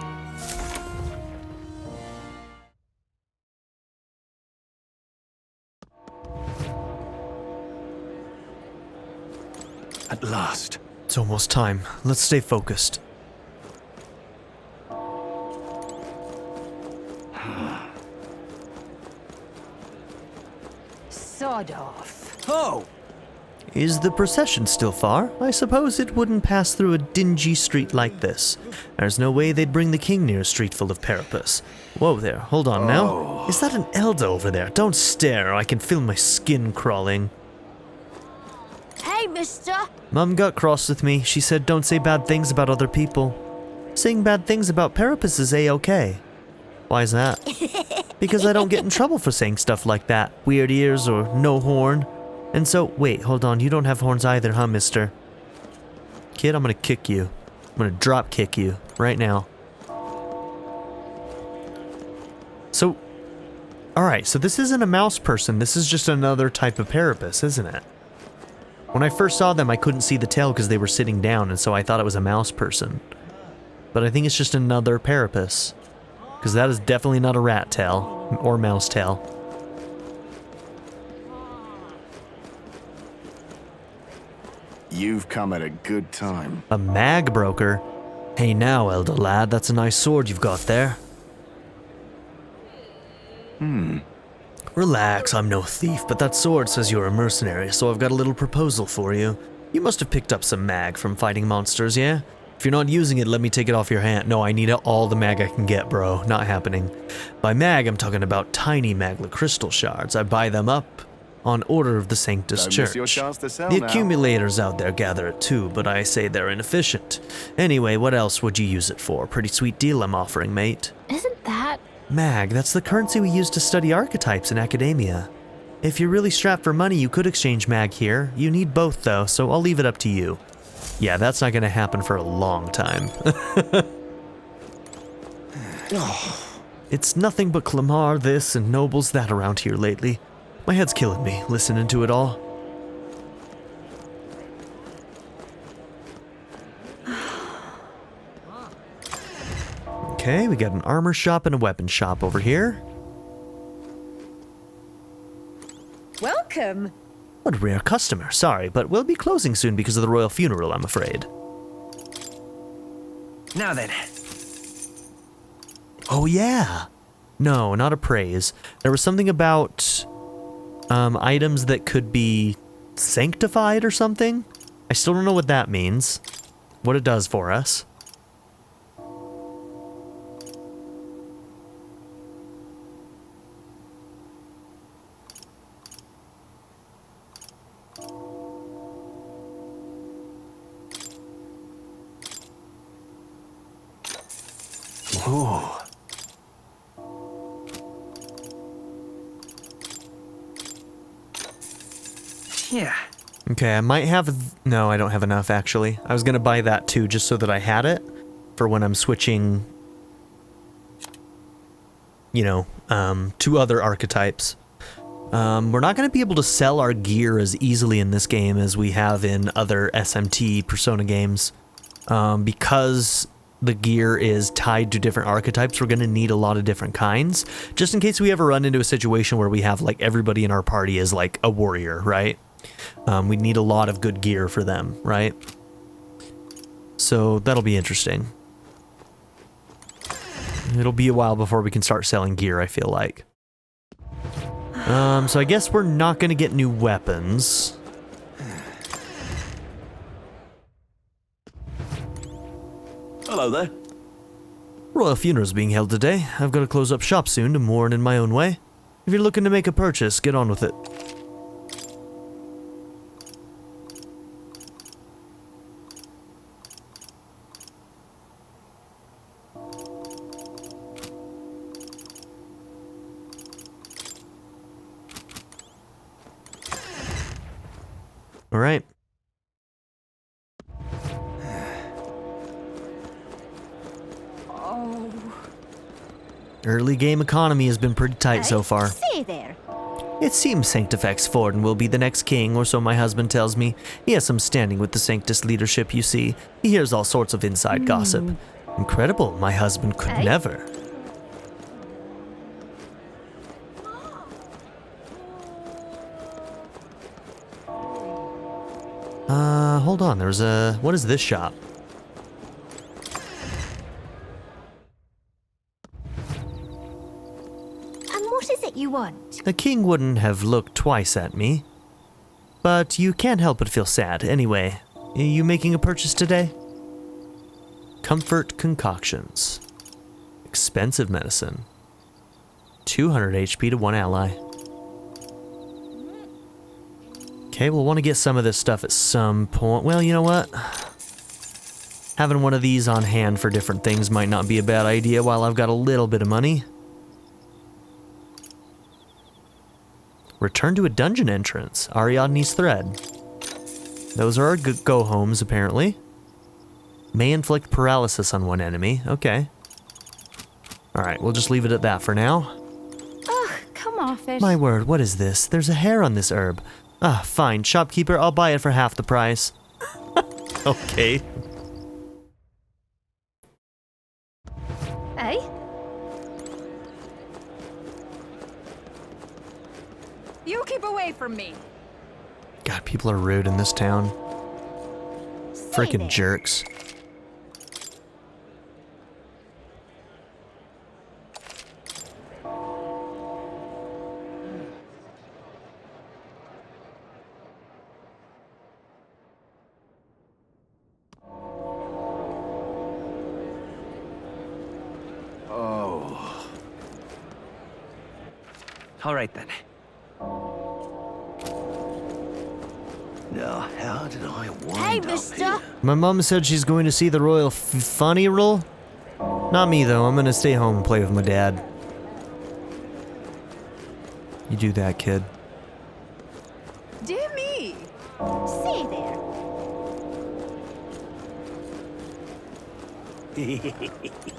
At last.
It's almost time. Let's stay focused.
Sod off.
Oh!
Is the procession still far? I suppose it wouldn't pass through a dingy street like this. There's no way they'd bring the king near a street full of Parapus. Whoa there, hold on now. Is that an Elder over there? Don't stare, or I can feel my skin crawling.
Hey, mister.
Mum got cross with me. She said don't say bad things about other people. Saying bad things about Parapus is A-okay. Why is that? Because I don't get in trouble for saying stuff like that. Weird ears or no horn. And so, wait, hold on, you don't have horns either, huh, mister? Kid, I'm gonna kick you. I'm gonna drop kick you right now. So, alright, so this isn't a mouse person, this is just another type of Parapus, isn't it? When I first saw them, I couldn't see the tail because they were sitting down, and so I thought it was a mouse person. But I think it's just another Parapus. Because that is definitely not a rat tail, or mouse tail.
You've come at a good time.
A mag broker? Hey now, elder lad, that's a nice sword you've got there. Relax, I'm no thief, but that sword says you're a mercenary, so I've got a little proposal for you. You must have picked up some mag from fighting monsters, yeah? If you're not using it, let me take it off your hand. No, I need all the mag I can get, bro. Not happening. By mag, I'm talking about tiny magla crystal shards. I buy them up on order of the Sanctus
Don't
Church.
miss your chance to sell
The
now.
accumulators out there gather it too, but I say they're inefficient. Anyway, what else would you use it for? Pretty sweet deal I'm offering, mate.
Isn't that...
Mag, that's the currency we use to study archetypes in academia. If you're really strapped for money, you could exchange mag here. You need both though, so I'll leave it up to you. Yeah, that's not gonna happen for a long time. It's nothing but Clamar this and nobles that around here lately. My head's killing me, listening to it all. Okay, we got an armor shop and a weapon shop over here.
Welcome.
What a rare customer. Sorry, but we'll be closing soon because of the royal funeral, I'm afraid.
Now then.
Oh yeah. No, not a praise. There was something about items that could be sanctified or something. I still don't know what that means. What it does for us.
Ooh.
Yeah.
Okay, I might have... No, I don't have enough, actually. I was gonna buy that too, just so that I had it for when I'm switching, you know, to other archetypes. We're not going to be able to sell our gear as easily in this game as we have in other SMT Persona games. Because the gear is tied to different archetypes, we're going to need a lot of different kinds, just in case we ever run into a situation where we have like everybody in our party is like a warrior, right? We need a lot of good gear for them, right? So that'll be interesting. It'll be a while before we can start selling gear, I feel like. So I guess we're not going to get new weapons.
Hello there.
Royal funeral's being held today. I've got to close up shop soon to mourn in my own way. If you're looking to make a purchase, get on with it. All right. Early game economy has been pretty tight so far.
Say there.
It seems Sanctifex Forden will be the next king, or so my husband tells me. He has some standing with the Sanctus leadership, you see. He hears all sorts of inside gossip. Incredible, my husband could never. Hold on, there's a... What is this shop?
What is it you want?
The king wouldn't have looked twice at me. But you can't help but feel sad. Anyway, are you making a purchase today? Comfort concoctions. Expensive medicine. 200 HP to one ally. Okay, we'll want to get some of this stuff at some point. Well, you know what? Having one of these on hand for different things might not be a bad idea while I've got a little bit of money. Return to a dungeon entrance. Ariadne's thread. Those are our go-homes, apparently. May inflict paralysis on one enemy. Okay. Alright, we'll just leave it at that for now.
Ugh, come off it.
My word, what is this? There's a hair on this herb. Ah, fine. Shopkeeper, I'll buy it for half the price. Okay.
Eh?
You keep away from me.
God, people are rude in this town. Freaking jerks.
All right then.
Now, how did I wind
Hey,
up
mister.
here?
My mom said she's going to see the royal funeral. Not me, though. I'm going to stay home and play with my dad. You do that, kid.
Dear me.
See there.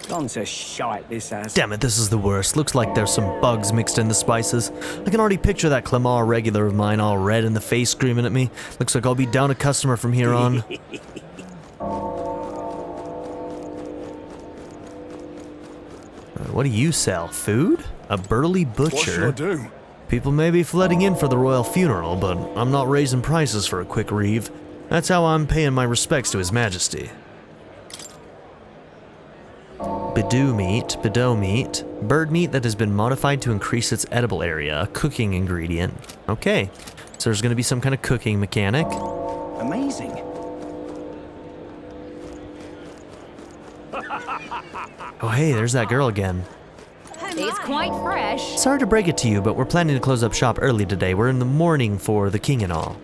Gone to shite, this has.
Damn it, this is the worst. Looks like there's some bugs mixed in the spices. I can already picture that Clamar regular of mine all red in the face screaming at me. Looks like I'll be down a customer from here on. What do you sell? Food? A burly butcher?
What should I do?
People may be flooding in for the royal funeral, but I'm not raising prices for a quick reeve. That's how I'm paying my respects to His Majesty. Bidou meat, bird meat that has been modified to increase its edible area, a cooking ingredient. Okay, so there's gonna be some kind of cooking mechanic.
Amazing.
Oh hey, there's that girl again.
It's quite fresh.
Sorry to break it to you, but we're planning to close up shop early today. We're in the mourning for the king and all.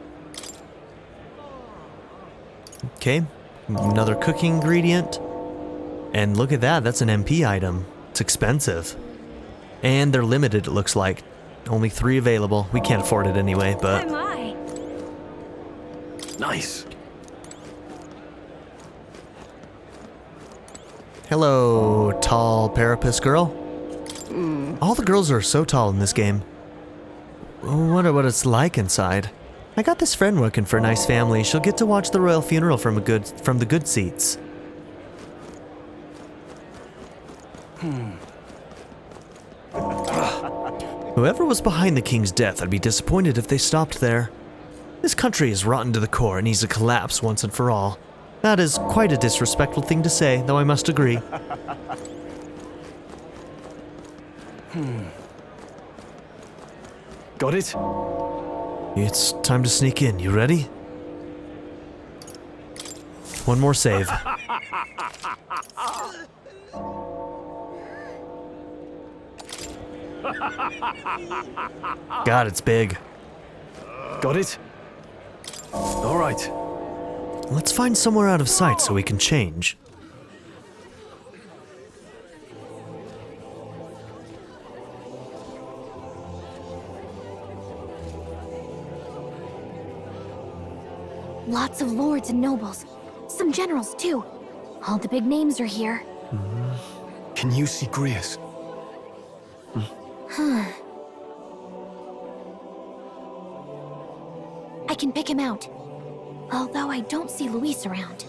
Okay, another cooking ingredient. And look at that, that's an MP item. It's expensive. And they're limited, it looks like. Only 3 available. We can't afford it anyway, but...
Oh my.
Nice.
Hello, tall parapus girl. All the girls are so tall in this game. Wonder what it's like inside. I got this friend working for a nice family. She'll get to watch the royal funeral from the good seats. Whoever was behind the king's death, I'd be disappointed if they stopped there. This country is rotten to the core and needs to collapse once and for all. That is quite a disrespectful thing to say, though I must agree.
Got it?
It's time to sneak in. You ready? One more save. God, it's big.
Got it? All right.
Let's find somewhere out of sight so we can change.
Lots of lords and nobles. Some generals, too. All the big names are here.
Can you see Grius?
I can pick him out. Although I don't see Luis around.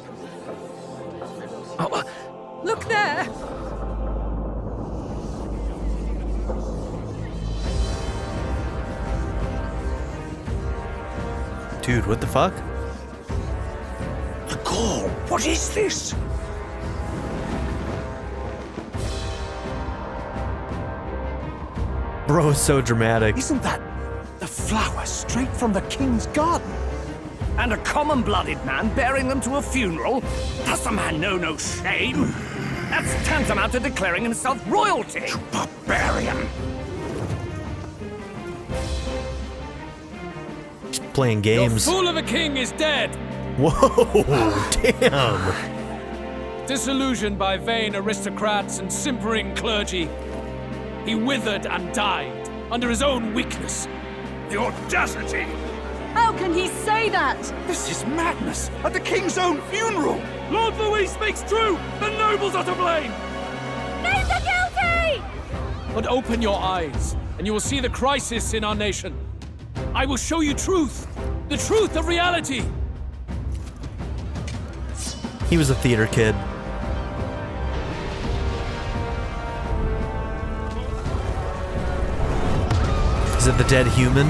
Look there!
Dude, what the fuck?
The call! What is this?
Bro is so dramatic.
Isn't that the flower straight from the king's garden?
And a common-blooded man bearing them to a funeral? Does the man know no shame? That's tantamount to declaring himself royalty! You barbarian!
He's playing games.
Your fool of a king is dead!
Whoa, damn!
Disillusioned by vain aristocrats and simpering clergy, he withered and died under his own weakness.
The audacity!
How can he say that?
This is madness! At the king's own funeral!
Lord Louis speaks true! The nobles are to blame!
Names are guilty!
But open your eyes, and you will see the crisis in our nation. I will show you truth, the truth of reality.
He was a theater kid. Is it the dead human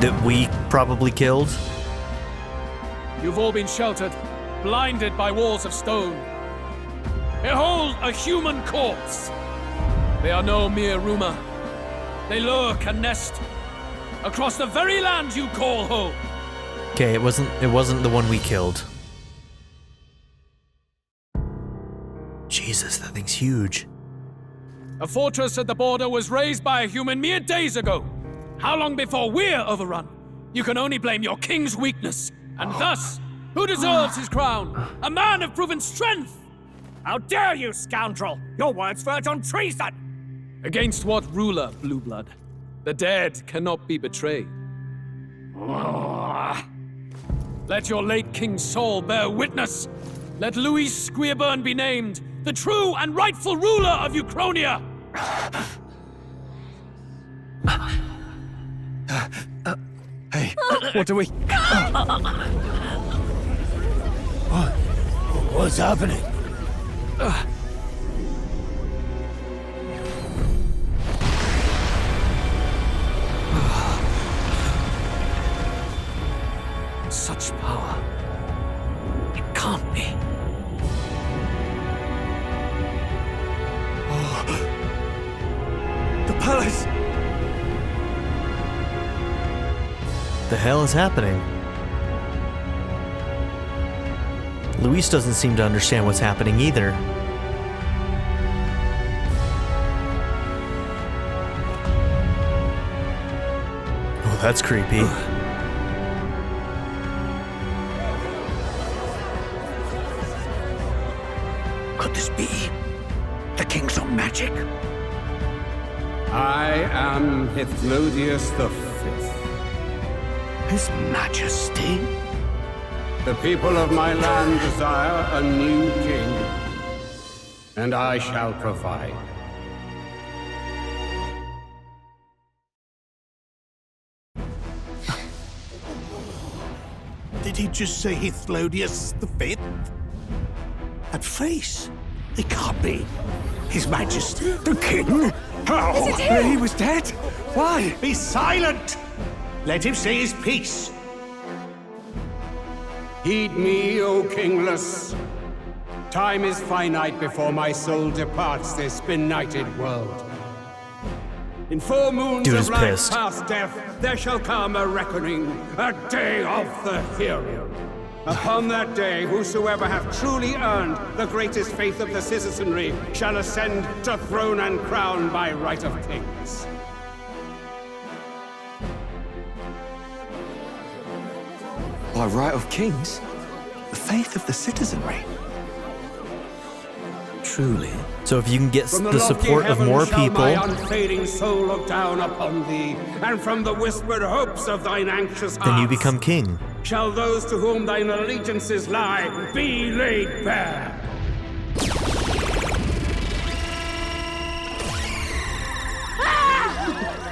that we probably killed?
You've all been sheltered, blinded by walls of stone. Behold a human corpse! They are no mere rumor. They lurk and nest across the very land you call home.
Okay, it wasn't the one we killed. Jesus, that thing's huge.
A fortress at the border was raised by a human mere days ago. How long before we're overrun? You can only blame your king's weakness. And thus, who deserves his crown? A man of proven strength!
How dare you, scoundrel! Your words verge on treason!
Against what ruler, Blueblood? The dead cannot be betrayed. Let your late king's soul bear witness. Let Louis Squeerburn be named the true and rightful ruler of Euchronia.
Hey, what do we... What's happening?
Such power. It can't be.
The palace!
The hell is happening? Luis doesn't seem to understand what's happening either. Oh, that's creepy.
Could this be the king's own magic?
I am Hythlodius V.
His Majesty?
The people of my land desire a new king, and I shall provide.
Did he just say Hithlodius V? That face? It can't be. His Majesty. The King? How?
Is it him? He was dead? Why?
Be silent! Let him say his piece.
Heed me, O kingless. Time is finite before my soul departs this benighted world. In 4 moons
Dude
of
is
life
pissed.
past death, there shall come a reckoning, a day of the hero. Upon that day, whosoever hath truly earned the greatest faith of the citizenry shall ascend to throne and crown by right of kings.
By right of kings? The faith of the citizenry? Truly?
So if you can get
From
the
lofty
support of
heaven
more
shall
people,
my unfading soul look down upon thee, and from the whispered hopes of thine anxious heart,
then you become king.
shall those to whom thine allegiances lie be laid bare.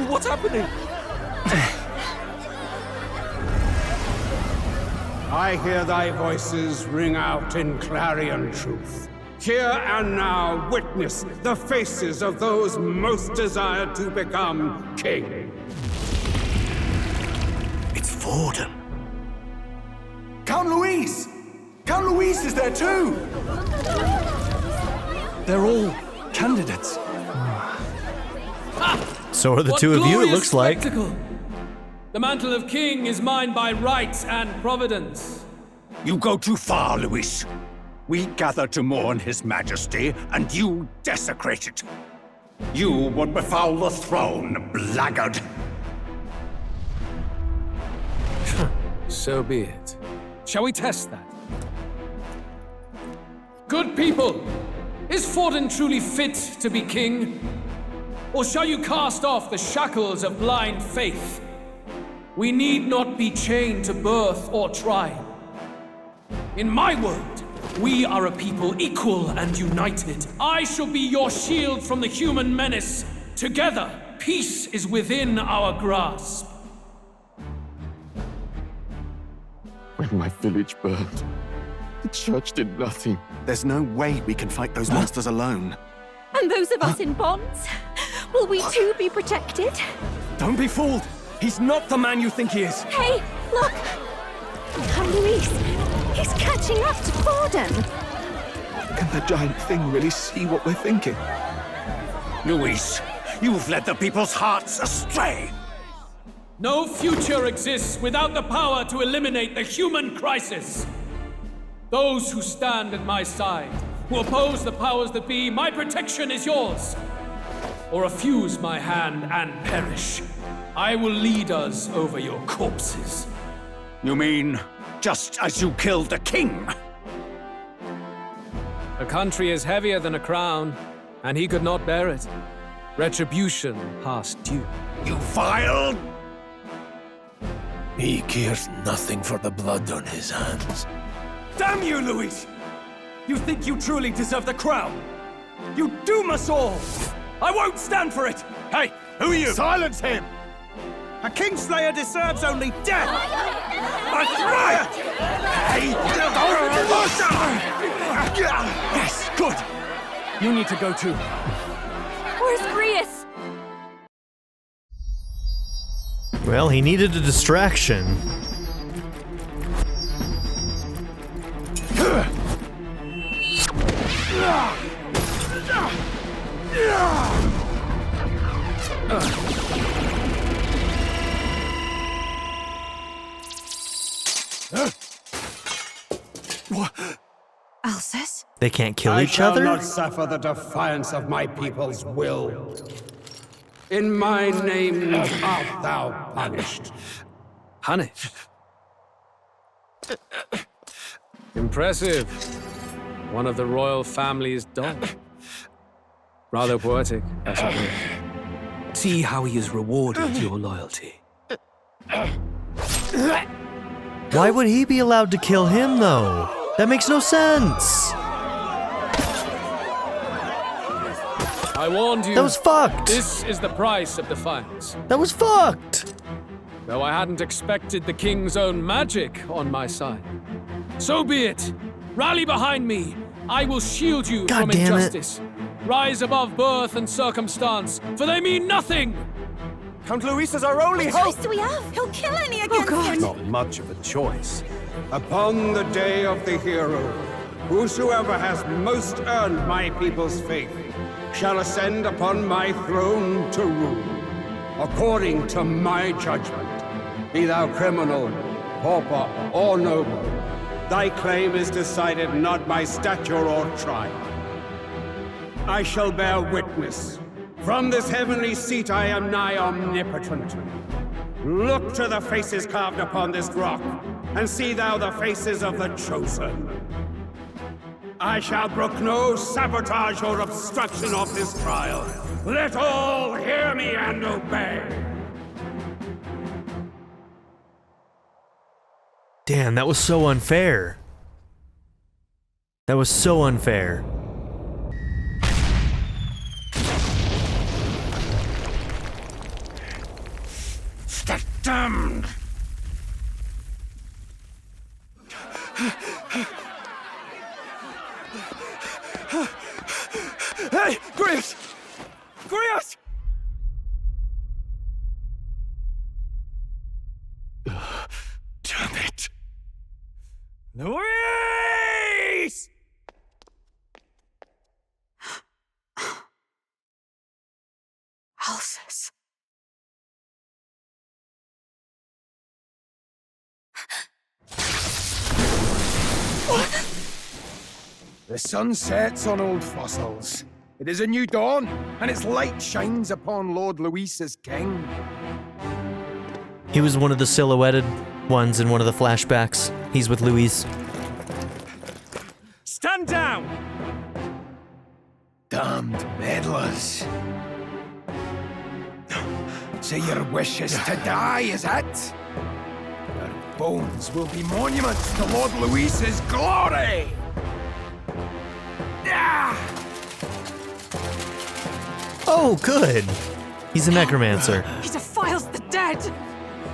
What's happening?
I hear thy voices ring out in clarion truth. Here and now witness the faces of those most desired to become king.
It's Vorden.
Count Louise! Count Louise is there too! They're all candidates.
So are the
What
two of you, it
glorious
looks like.
spectacle. The mantle of king is mine by right and providence.
You go too far, Louis. We gather to mourn His Majesty, and you desecrate it. You would befoul the throne, blackguard.
So be it. Shall we test that? Good people, is Vorden truly fit to be king? Or shall you cast off the shackles of blind faith? We need not be chained to birth or tribe. In my world, we are a people equal and united. I shall be your shield from the human menace. Together, peace is within our grasp.
When my village burned, the church did nothing. There's no way we can fight those monsters alone.
And those of us in bonds? Will we too be protected?
Don't be fooled! He's not the man you think he is!
Hey, look! Come, Louise! He's catching up to Vorden!
Can the giant thing really see what we're thinking?
Louis, you've led the people's hearts astray.
No future exists without the power to eliminate the human crisis. Those who stand at my side, who oppose the powers that be, my protection is yours. Or refuse my hand and perish. I will lead us over your corpses.
You mean, just as you killed the king?
A country is heavier than a crown, and he could not bear it. Retribution past due.
You vile... He cares nothing for the blood on his hands.
Damn you, Louise! You think you truly deserve the crown? You doom us all! I won't stand for it!
Hey, who are you?
Silence him! A Kingslayer deserves only death!
That's right! Hey,
Yes, good! You need to go too.
Where's Grius?
Well, he needed a distraction.
Alcest?
They can't kill
I
each
shall
other?
not suffer the defiance of my people's will. In my name art thou punished.
Punished? Impressive. One of the royal family's dog. Rather poetic, I suppose. See how he has rewarded your loyalty.
Why would he be allowed to kill him, though? That makes no sense.
I warned you.
That was fucked.
This is the price of defiance.
That was fucked.
though I hadn't expected the king's own magic on my side. So be it. Rally behind me. I will shield you from injustice. Rise above birth and circumstance, for they mean nothing.
Count Luis is our only
What
hope!
choice do we have? He'll kill any against him.
Not much of a choice. Upon the day of the hero, whosoever has most earned my people's faith shall ascend upon my throne to rule, according to my judgment. Be thou criminal, pauper, or noble, thy claim is decided not by stature or trial. I shall bear witness. From this heavenly seat I am nigh omnipotent. Look to the faces carved upon this rock, and see thou the faces of the chosen. I shall brook no sabotage or obstruction of this trial. Let all hear me and obey.
Damn, that was so unfair. That was so unfair.
The damned!
Hey, Grius! Grius!
Damn it!
Luis!
Alphys.
The sun sets on old fossils. It is a new dawn, and its light shines upon Lord Luis's king.
He was one of the silhouetted ones in one of the flashbacks. He's with Luis.
Stand down!
Damned meddlers. So your wish is to die, is it? Your bones will be monuments to Lord Luis's glory!
Oh, good. He's a necromancer.
He defiles the dead!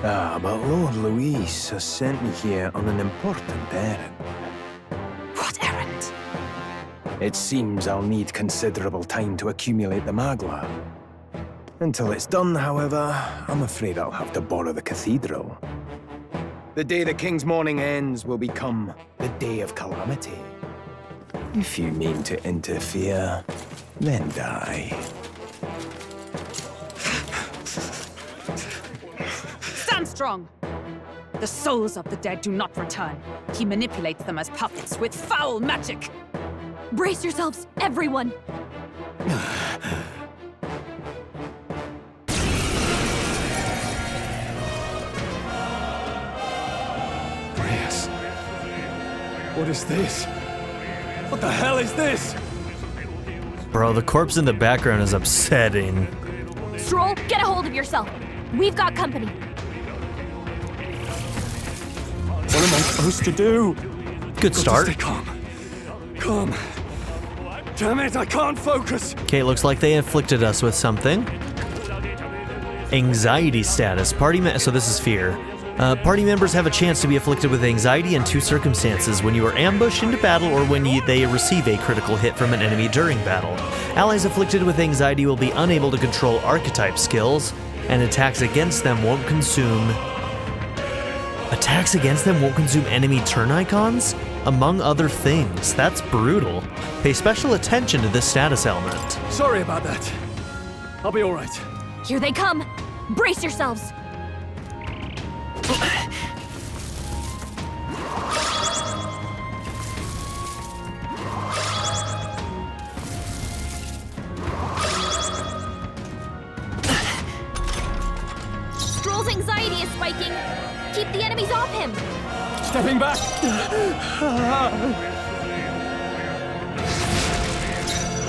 Ah, but Lord Luis has sent me here on an important errand.
What errand?
It seems I'll need considerable time to accumulate the magla. Until it's done, however, I'm afraid I'll have to borrow the cathedral. The day the king's morning ends will become the day of calamity. If you mean to interfere, then die.
Stand strong! The souls of the dead do not return. He manipulates them as puppets with foul magic.
Brace yourselves, everyone!
Grius. What is this? What the hell is this?
Bro, the corpse in the background is upsetting.
Stroll, get a hold of yourself. We've got company.
What am I supposed to do?
Good start.
Stay calm. Calm. Damn it, I can't focus.
Okay, looks like they inflicted us with something. Anxiety status. So this is fear. Party members have a chance to be afflicted with anxiety in two circumstances: when you are ambushed into battle or when they receive a critical hit from an enemy during battle. Allies afflicted with anxiety will be unable to control archetype skills, and attacks against them won't consume enemy turn icons, among other things. That's brutal. Pay special attention to this status element.
Sorry about that. I'll be all right.
Here they come. Brace yourselves. Stroll's anxiety is spiking. Keep the enemies off him.
Stepping back.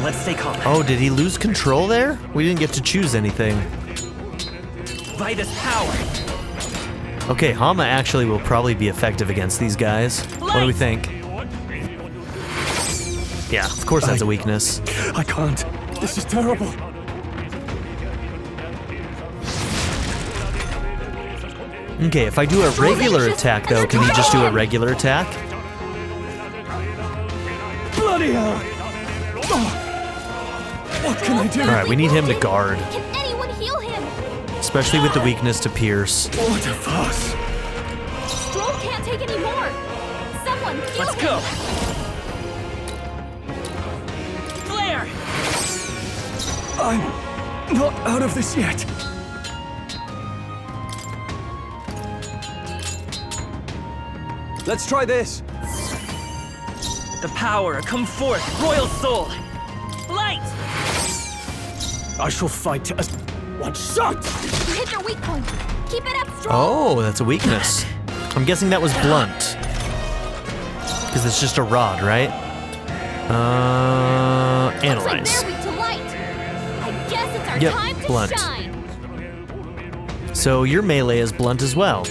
Let's stay calm.
Oh, did he lose control there? We didn't get to choose anything.
Vitus power.
Okay, Hama actually will probably be effective against these guys. What do we think? Yeah, of course that's a weakness.
I can't. This is terrible.
Okay, if I do a regular attack, though, can he just do a regular attack?
Bloody hell! What can I do?
Alright, we need him to guard.
Can anyone heal him?
Especially with the weakness to pierce.
What a fuss!
Stroll can't take any more. Someone heal
Let's
him.
go. Flare!
I'm not out of this yet. Let's try this.
The power, come forth, royal soul! Light!
I shall fight as one shot!
You hit your weak point. Keep it up, Stroll.
Oh, that's a weakness. I'm guessing that was blunt. Because it's just a rod, right? Analyze.
Looks like they're weak to light. I guess it's our
Yep,
time to
blunt.
shine.
So your melee is blunt as well.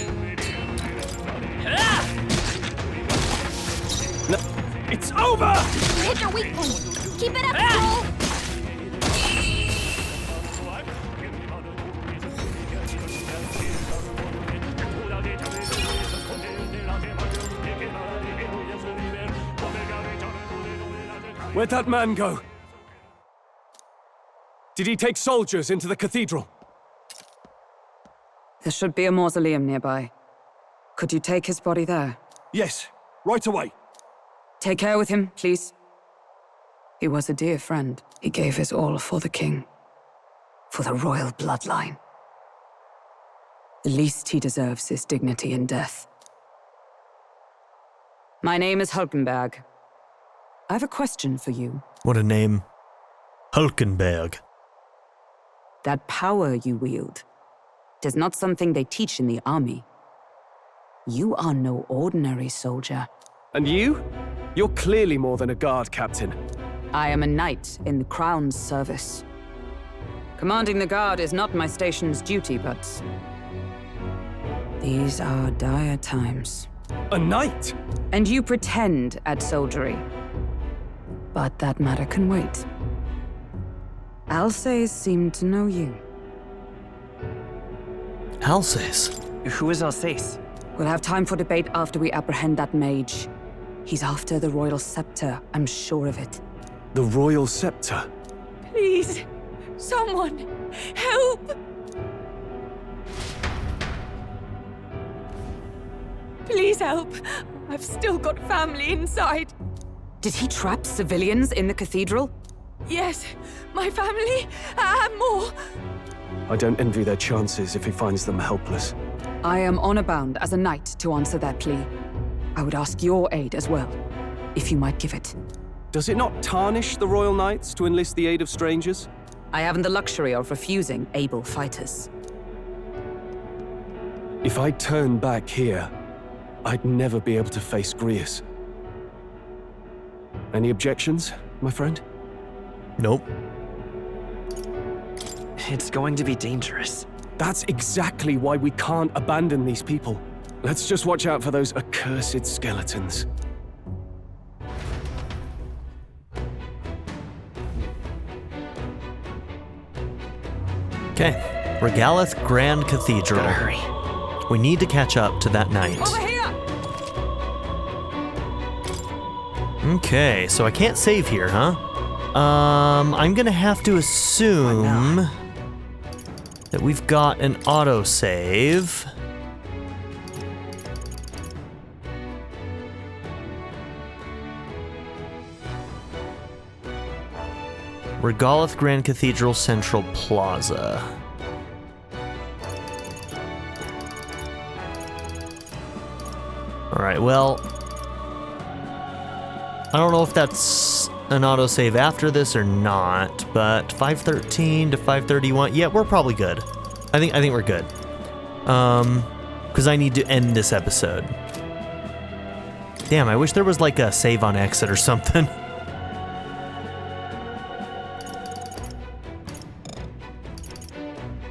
No, it's over!
You hit your weak point. Keep it up, Stroll.
Where'd that man go? Did he take soldiers into the cathedral?
There should be a mausoleum nearby. Could you take his body there?
Yes, right away.
Take care with him, please. He was a dear friend. He gave his all for the king. For the royal bloodline. The least he deserves is dignity in death. My name is Hulkenberg. I have a question for you.
What a name. Hulkenberg.
That power you wield is not something they teach in the army. You are no ordinary soldier.
And you? You're clearly more than a guard captain.
I am a knight in the Crown's service. Commanding the guard is not my station's duty, but these are dire times.
A knight?
And you pretend at soldiery. But that matter can wait. Alsace seemed to know you.
Alsace?
Who is Alsace?
We'll have time for debate after we apprehend that mage. He's after the royal scepter, I'm sure of it.
The royal scepter?
Please, someone, help! Please help. I've still got family inside.
Did he trap civilians in the cathedral?
Yes, my family, and more.
I don't envy their chances if he finds them helpless.
I am honor bound as a knight to answer that plea. I would ask your aid as well, if you might give it.
Does it not tarnish the Royal Knights to enlist the aid of strangers?
I haven't the luxury of refusing able fighters.
If I turn back here, I'd never be able to face Grius. Any objections, my friend?
Nope.
It's going to be dangerous.
That's exactly why we can't abandon these people. Let's just watch out for those accursed skeletons.
Okay, Regalith Grand Cathedral.
Gotta hurry.
We need to catch up to that night.
Over here!
Okay, so I can't save here, huh? I'm gonna have to assume that we've got an autosave. Regalith Grand Cathedral Central Plaza. Alright, well, I don't know if that's an autosave after this or not, but 513 to 531, yeah, we're probably good. I think we're good. Because I need to end this episode. Damn, I wish there was like a save on exit or something.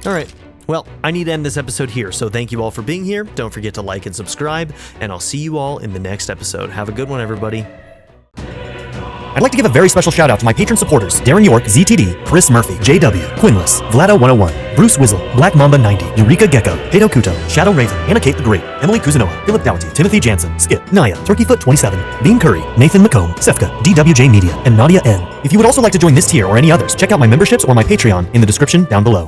Alright, well, I need to end this episode here, so thank you all for being here. Don't forget to like and subscribe, and I'll see you all in the next episode. Have a good one, everybody. I'd like to give a very special shout out to my patron supporters, Darren York, ZTD, Chris Murphy, JW, Quinless, Vlado101, Bruce Wizzle, Black Mamba 90, Eureka Gecko, Hato Kuto, Shadow Raven, Anna Kate the Great, Emily Kuzanoa, Philip Doughty, Timothy Jansen, Skip, Naya, Turkeyfoot 27, Bean Curry, Nathan McComb, Sefka, DWJ Media, and Nadia N. If you would also like to join this tier or any others, check out my memberships or my Patreon in the description down below.